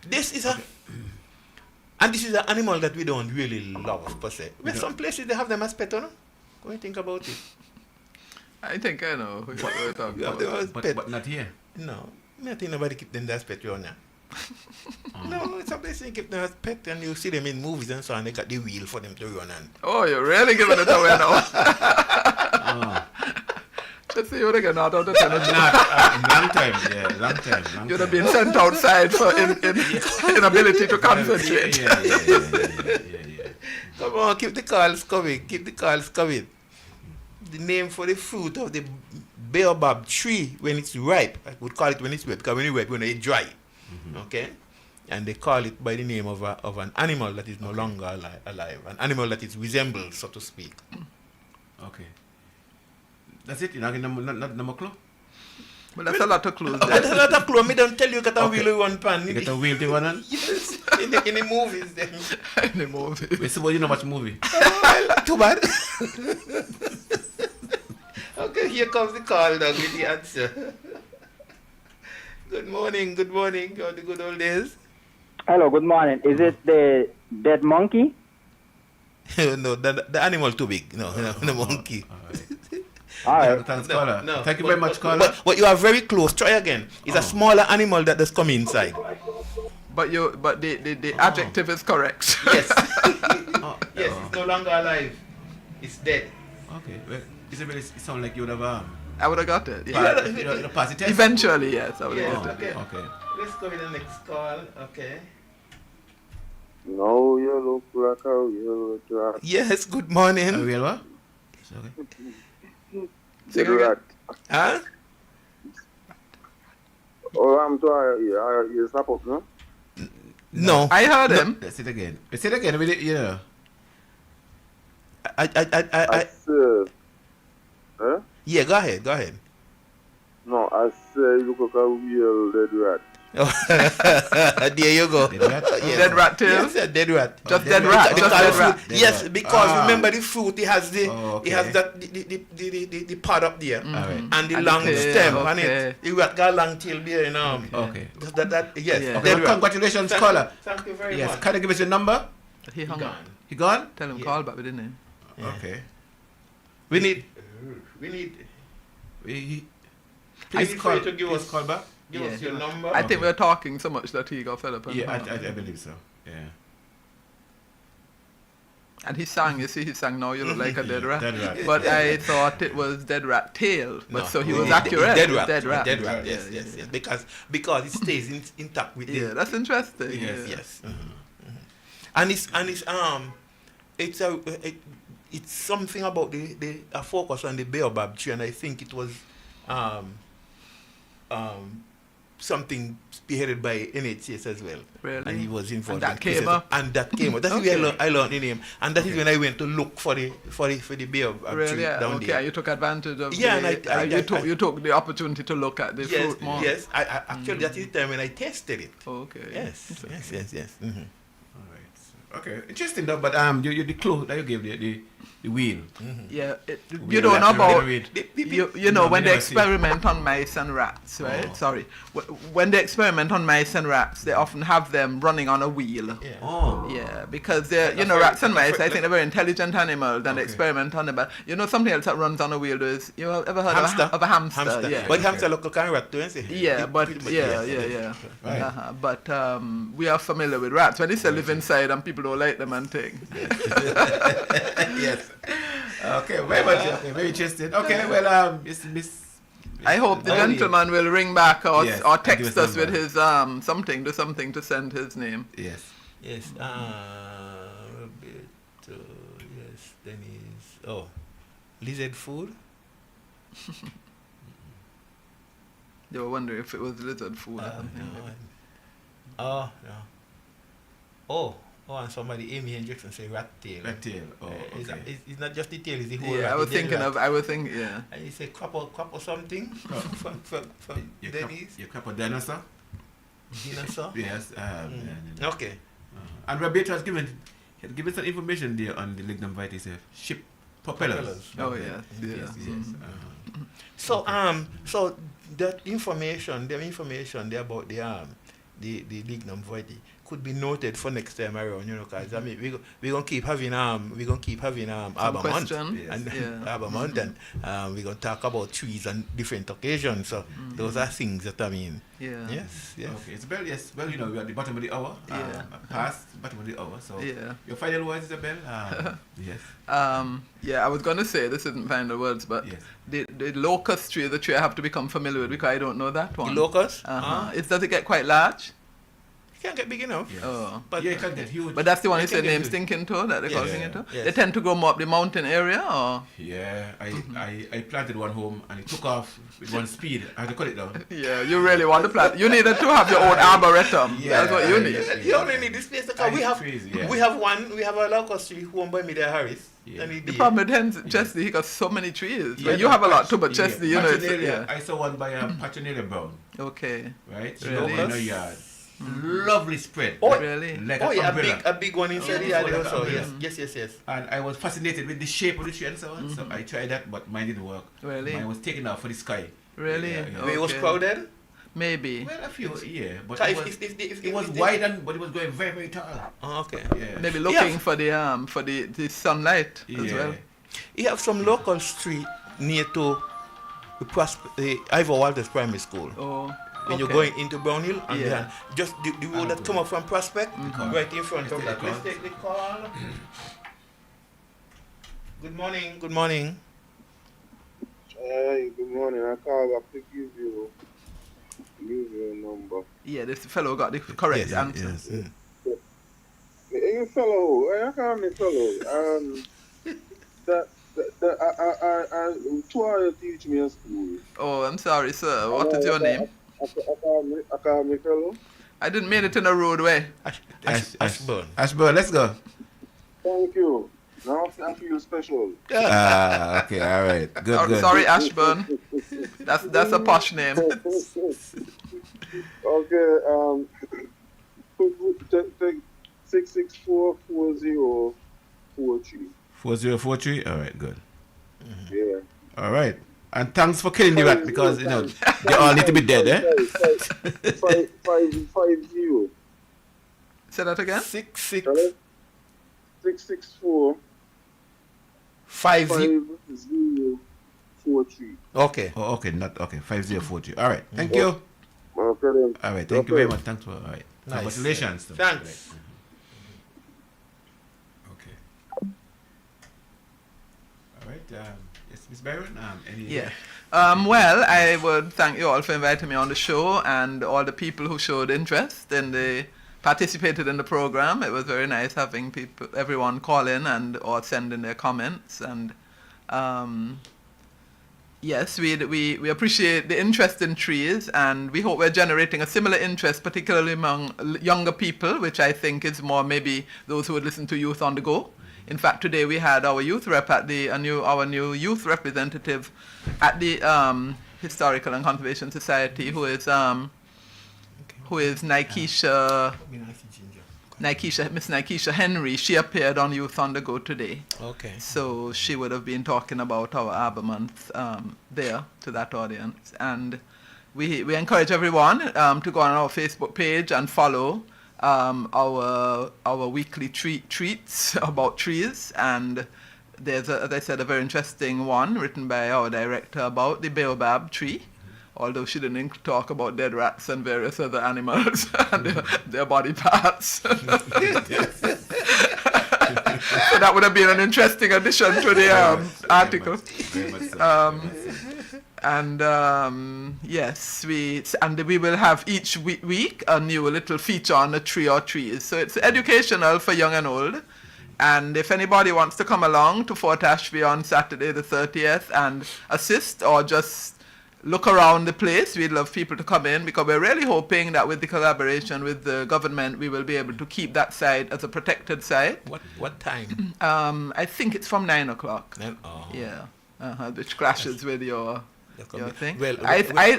This is and this is an animal that we don't really love per se. Well, some places they have them as pet, no? Go and think about it. I think I know who you're talking You have them about. as pet. But not here. No, I think nobody keep them as pet around here. No, some places they keep them as pet, and you see them in movies and so on. They got the wheel for them to run on. Oh, you're really giving it away now. Let's see what again out of the 10. Long time. You'd have been sent outside for inability to concentrate. Yeah. Come on, keep the calls coming. The name for the fruit of the baobab tree when it's ripe, I would call it when it's ripe, because when it's ripe, when it's dry. Okay? And they call it by the name of an animal that is no longer alive. An animal that is resembled, so to speak. Okay. That's it? You're not getting no more clue? But that's a lot of clues. That's a lot of clue. Me don't tell you got a wheel in one pan. You get a wheel to one on? Yes, in the movies then. In the movie. Wait, so you know much movie? Well, too bad. Okay, here comes the call now with the answer. Good morning. How the good old days? Hello, good morning. Is it the dead monkey? No, the animal too big. No, the monkey. All right. Thanks, caller. No. Thank you very much, caller. But you are very close. Try again. It's a smaller animal that does come inside. But the adjective is correct. Yes. Yes, it's no longer alive. It's dead. Okay. Well, it sounds like you would have I would have got it. Yeah. you pass the test. Eventually, yes, I would have Yes, got it. okay. Let's go with the next call. Okay. No, you look like a real drop. Yes, good morning. A real what? Okay. Sing Dead again. rat. Huh? Oh, I'm sorry. You snap up, no? No. I heard him. Let's say it again. Let's say it again with it, yeah. I said, huh? yeah, go ahead. No, I say you look like a real dead rat. There you go. Dead rat? Yes. Dead rat tail? Yes, a dead rat. Just dead dead rat. rat. Because Just dead the rat. fruit, Dead yes, rat. because Ah. remember the fruit, it has the Oh, okay. it has that the pod up there Alright. and the And long the tail, stem okay. and it. The rat got a long tail there, you know. Okay. That yes. Yeah. Okay, Dead well, rat. congratulations, Thank caller. you. Thank you very Yes, much. can you give us your number? He hung up. Gone. He gone? Tell him Yeah. call back with his name. Yeah. Okay. We need He, I please need for call, you to give please us- call back. give us Yeah. your number. I think Okay. we're talking so much that he got fed up. And Yeah, hung up. I believe so. Yeah. And he sang, you see, he sang, now you look like a dead rat. Dead rat. But I thought it was dead rat tail. But No, so he it- was it- accurate. Dead rat. Dead rat. Dead rat. Yeah, Yes, yeah, yes, yeah. yes. Because it stays intact with Yeah, the that's interesting. Yes, yeah. yes. And it's something about the focus on the baobab tree, and I think it was something spearheaded by NHS as well. Really? And he was involved. And that in came process. up? And that came up. That's Okay. where I learned the name, and that is when I went to look for the baobab Really? tree Yeah. down Okay, there. you took advantage of Yeah, the, and I you took the opportunity to look at the Yes, fruit more. yes. I actually that is the time when I tasted it. Okay. Yes, yes. Mm-hmm. All right. Okay. Interesting though, but you the clue that you gave the wheel. Yeah, We you don't know have to about read. you know No, when we they never see. experiment on mice and rats, right? Oh. Sorry, when they experiment on mice and rats, they often have them running on a wheel. Yeah. Oh. Yeah, because they're, Like you a know, fairy- rats and like a mice, I fairy- think they're very intelligent animals and they Okay. experiment on them. But you know, something else that runs on a wheel is, you ever heard Hamster. of a hamster? Yeah. But hamster look like a rat too, isn't it? Yeah, but yeah. Right. Uh-huh. But we are familiar with rats. When they say live inside and people don't like them and things. Yes. Okay, very much. Okay, very interesting. Okay, well, Miss. I hope the Only- gentleman will ring back or, Yes, or and give text us us with number. his something to send his name. Yes. Yes. Roberto. Yes. Dennis. Lizard food. They were wondering if it was lizard food or something. No. And somebody, Amy Hendrickson, say rat tail. Rat tail. Oh, okay. It's not just the tail, it's the whole rat. Yeah, I was the dead thinking rat. of. I was thinking. Yeah. And you say crap or something from Dennis. Your cup of dinosaur? Dinosaur. Yes. Yeah. Okay. And Roberto has given some information there on the lignum vitae, ship propellers. Oh yes. Yeah. Yes. So that information, the information there about the lignum vitae could be noted for next time around, you know, because I mean we're gonna keep having Arbor Month questions. and Yeah. Arbor Month, and we're gonna talk about trees on different occasions. So those are things that I mean. Yeah. Yes. Okay, it's well, yes. Well, you know, we're at the bottom of the hour. Yeah. Past the bottom of the hour. So Yeah. your final words, Isabel? Yes. Yeah, I was going to say, this isn't final words, but Yes. the locust tree is a tree I have to become familiar with because I don't know that one. The locust. Does it get quite large? Can't get big enough. Yes. Oh. But Yeah, it can get huge. But that's the one you It can said get name huge. stinking toe that they call Yes. stinking toe? Yes. They tend to go more up the mountain area or? Yeah, I planted one home and it took off with one speed. I had to cut it down. Yeah, you really want to plant. You needed to have your own arboretum. Yeah, That's what you need. yeah. You only need this place because And we it's have crazy, yeah. we have a locust tree owned by Media Harris. Yeah. And he The did. problem with hens, Chesley, he got so many trees. Yeah, But you have a lot too, but yeah. Chesley, you know, it's, Patrinalia, yeah. I saw one by Patrinalia Brown, Okay. right? Really? In a yard. Lovely spread. Oh, Really? Like Oh an yeah, umbrella. a big one inside the yard like an also. umbrella. Yes. And I was fascinated with the shape of the tree and so on. So I tried that, but mine didn't work. Really? Mine was taken out for the sky. Really? Yeah, yeah. It was Okay. crowded. Maybe. Well, a few, yeah. But So it if- was, if- it was if- wide, but it was going very, very tall. Oh, okay. Yeah. Maybe looking for the sunlight as Yeah. well. You have some local street near to the Ivor Walters Primary School. Oh. When you're okay. going into Brown Hill, and Yeah. behind, just the road that come up from Prospect, right in front of Let's that. take the Let's take the call. Good morning. Hey, good morning. I called up to give you a number. Yeah, this fellow got the correct answer. Yes. Hey, you fellow, I call me fellow. Two are teach me in school. Oh, I'm sorry, sir. What is your name? Academy fellow. I didn't mean it in a rude way. Ashburn. Ashburn, let's go. Thank you. Now I feel special. Okay, all right. Good, good. Sorry, Ashburn. That's a posh name. Okay, take 6644043. 4043? All right, good. Yeah. All right. And thanks for killing the rat because, you know, they all need to be dead, eh? 550. Say that again? 664 5043. Okay. Oh, okay, not okay. 5043. All right. Thank you. Okay then. All right. Thank you very much. Thanks for all right. Nice. Congratulations. Thanks. Okay. All right. Yes, Miss Byron. Any? Yeah. Well, I would thank you all for inviting me on the show and all the people who showed interest and participated in the program. It was very nice having everyone call in and or send in their comments. And yes, we appreciate the interest in trees, and we hope we're generating a similar interest, particularly among younger people, which I think is more maybe those who would listen to Youth on the Go. In fact, today we had our youth rep at our new youth representative at the Historical and Conservation Society, who is Nikesha, Miss Nikesha Henry. She appeared on Youth on the Go today. Okay. So she would have been talking about our Arbor Month there to that audience. And we encourage everyone to go on our Facebook page and follow our weekly treats about trees. And there's, as I said, a very interesting one written by our director about the baobab tree, although she didn't talk about dead rats and various other animals and their body parts. So that would have been an interesting addition to the article. Yes, we will have each week a new little feature on a tree or trees. So it's educational for young and old. And if anybody wants to come along to Fort Ashby on Saturday the 30th and assist or just look around the place, we'd love people to come in, because we're really hoping that with the collaboration with the government, we will be able to keep that site as a protected site. What time? I think it's from 9 o'clock. Oh. Yeah, which clashes with your thing. Well,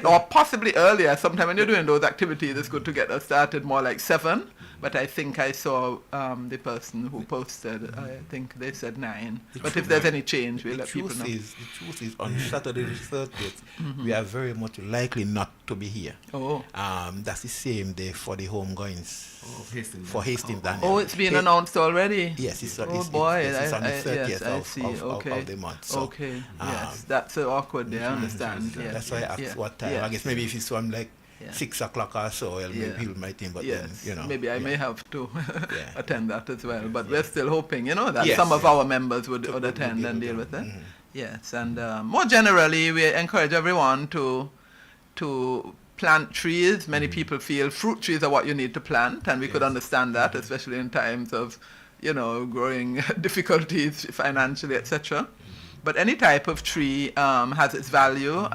or possibly earlier. Sometime when you're doing those activities, it's good to get us started more like 7. But I think I saw the person who posted, I think they said 9. But if there's any change, we'll let people know. The truth is, on Saturday the 30th, we are very much likely not to be here. Oh. That's the same day for the homegoings. Hastings. For Hastings, Daniel. Oh, it's been announced already? Yes, it's boy, it's on the 30th of the month. So, okay, yes, that's so awkward there, I understand. Yes, that's why I asked what time. I guess maybe if it's from like 6 o'clock or so, people might think, but then, maybe I may have to attend that as well. But we're still hoping, that Yes, some of our members would attend and deal with it. Yes, and more generally, we encourage everyone to plant trees. Many people feel fruit trees are what you need to plant, and we could understand that, especially in times of, growing difficulties financially, etc. But any type of tree has its value.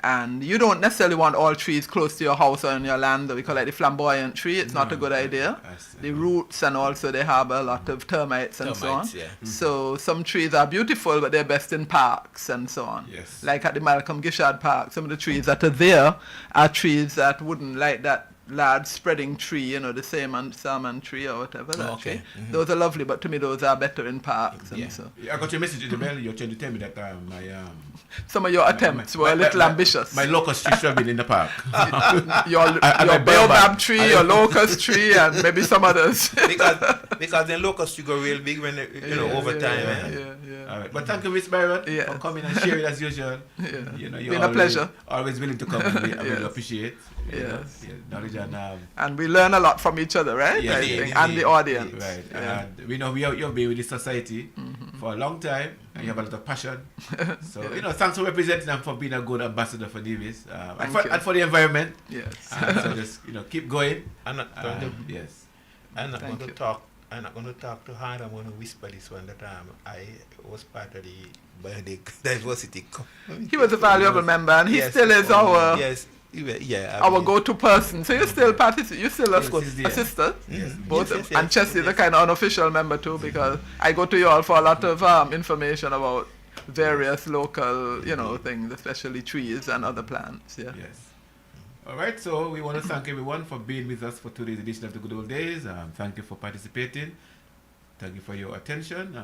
And you don't necessarily want all trees close to your house or on your land. We call it the flamboyant tree. It's not a good idea. The roots, and also they harbor a lot of termites and so on. Yeah. So some trees are beautiful, but they're best in parks and so on. Yes. Like at the Malcolm Gishard Park, some of the trees that are there are trees that wouldn't like that large spreading tree, the salmon tree or whatever. That tree. Those are lovely, but to me those are better in parks. And so. I got your message in the mail. You're trying to tell me that some of your attempts were a little ambitious. My locust tree should have been in the park. your baobab tree, your locust tree, and maybe some others. because the locust tree go real big when over time. Yeah. All right. But thank you, Miss Byron, for coming and sharing as usual. You're been a pleasure. Always willing to come, and we really appreciate. Yes. Knowledge and we learn a lot from each other, right? Yes, I think, and the audience. Right. And we know you've been with this society for a long time, and you have a lot of passion. So, thanks for representing and for being a good ambassador for Davis and for the environment. Yes. So just, keep going. I'm not going to talk I'm not going to talk too hard. I'm going to whisper this one that I was part of the biodiversity. He was a valuable member, and he still is our our go-to person. So you still participate. You still a sister. Both, and Chessie is a kind of unofficial member too, because I go to you all for a lot of information about various local, things, especially trees and other plants. Yeah. Yes. All right, so we want to thank everyone for being with us for today's edition of the Good Old Days. Thank you for participating. Thank you for your attention.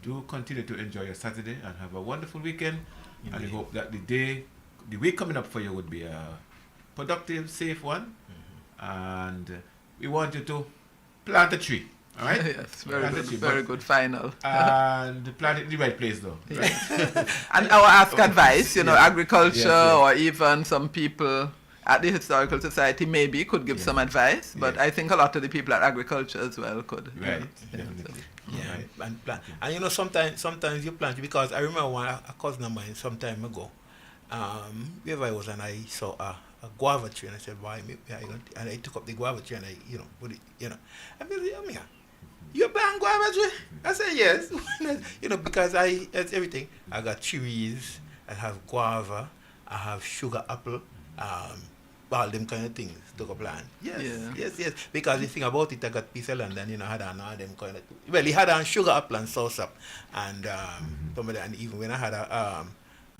Do continue to enjoy your Saturday and have a wonderful weekend. Indeed. And I hope that the week coming up for you would be a productive, safe one. And we want you to plant a tree. All right? Yes, very good final. And plant it in the right place, though. Right? And our ask advice, agriculture, or even some people at the Historical Society maybe could give some advice, but I think a lot of the people at agriculture as well could. Right. And plant. And sometimes you plant, because I remember a cousin of mine some time ago, wherever I was, and I saw a guava tree, and I said, why? And I took up the guava tree and I, put it, and they said, you plant guava tree? I said, yes. Because that's everything. I got cherries, I have guava, I have sugar apple, all them kind of things to go plant. Yes. Because the thing about it, I got piece of land and I had on all them kind of. Well, he had on sugar apple and sauce up, and and even when I had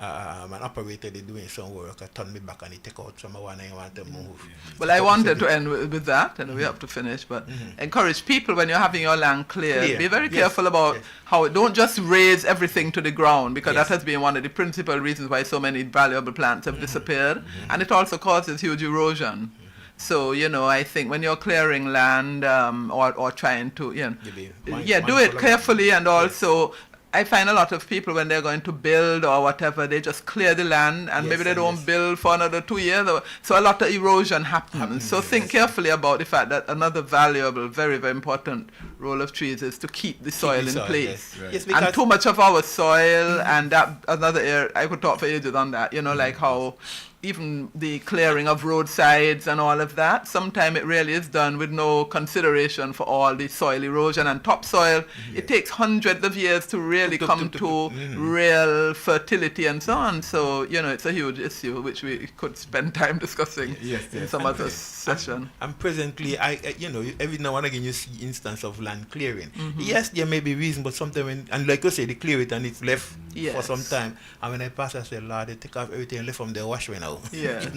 an operator they doing some work, I turned me back and he take out some of one I want to move. Well, I wanted to end with that, and we have to finish, but encourage people when you're having your land cleared, be very careful about how don't just raise everything to the ground, because that has been one of the principal reasons why so many valuable plants have disappeared, and it also causes huge erosion. So, I think when you're clearing land or trying to, do it carefully, and also I find a lot of people when they're going to build or whatever, they just clear the land and maybe they don't build for another 2 years. So a lot of erosion happens. So think carefully about the fact that another valuable, very, very important role of trees is to keep the soil in place. Yes, and too much of our soil, and that another area, I could talk for ages on that, like how even the clearing of roadsides and all of that, sometimes it really is done with no consideration for all the soil erosion and topsoil. It takes hundreds of years to really come to real fertility and so on. So, it's a huge issue which we could spend time discussing in some other session. And presently, every now and again you see instance of land clearing. Yes, there may be reason, but sometimes, and like you say, they clear it and it's left for some time. And when I pass, I say, Lord, they take off everything and left from their wash now. Yeah.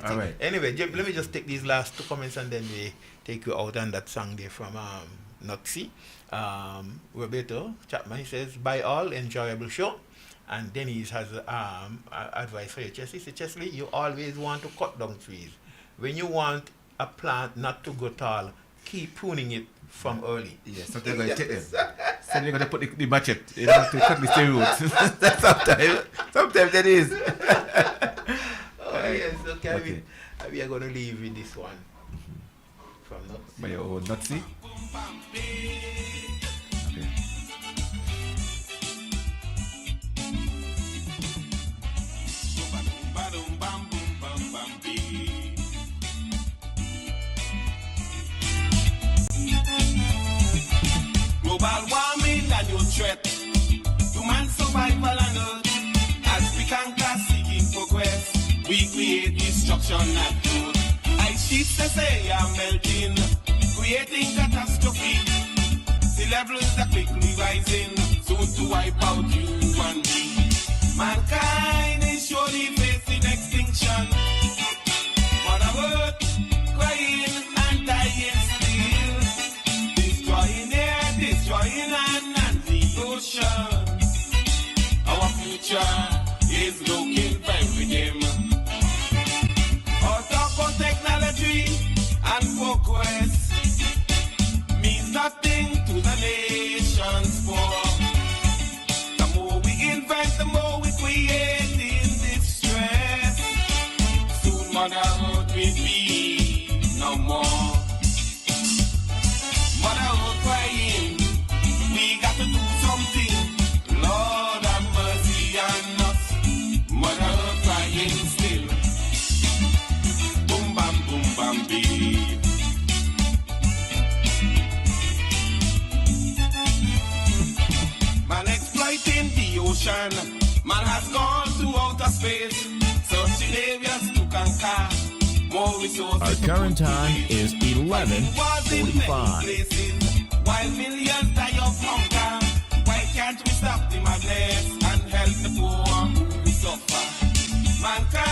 All right. Anyway, let me just take these last 2 comments and then we take you out on that song there from Noxie. Roberto Chapman, he says, bye all, enjoyable show. And Dennis has advice for you. Chesley says, Chesley, you always want to cut down trees. When you want a plant not to go tall, keep pruning it from early. Yes, so they're going to take them. So they're going to put the machete, to cut the stem roots. Sometimes that is. Yes, okay. We are going to leave with this one. From Noxie. By your own Noxie. Global warming a new threat to man's survival on earth. As we conquer seeking progress, we create destruction and growth. Ice sheets they say are melting, creating catastrophe. Sea levels are quickly rising, soon to wipe out you and me. Mankind is surely facing extinction. Mother Earth crying and dying still, destroying air, destroying land and the ocean. Our future is looking very dim. Our talk about technology and progress means nothing to the nation's poor. The more we invent, the more we create in distress. Soon Mother Earth will be no more. Mother Earth crying, we got to do something. Lord have mercy on us. Mother Earth crying still. Boom bam beep. ocean. Man has gone to outer space, searching areas to conquer. More resources. Our current time is 11:45. While millions die of hunger, why can't we stop the madness and help the poor who suffer? Mankind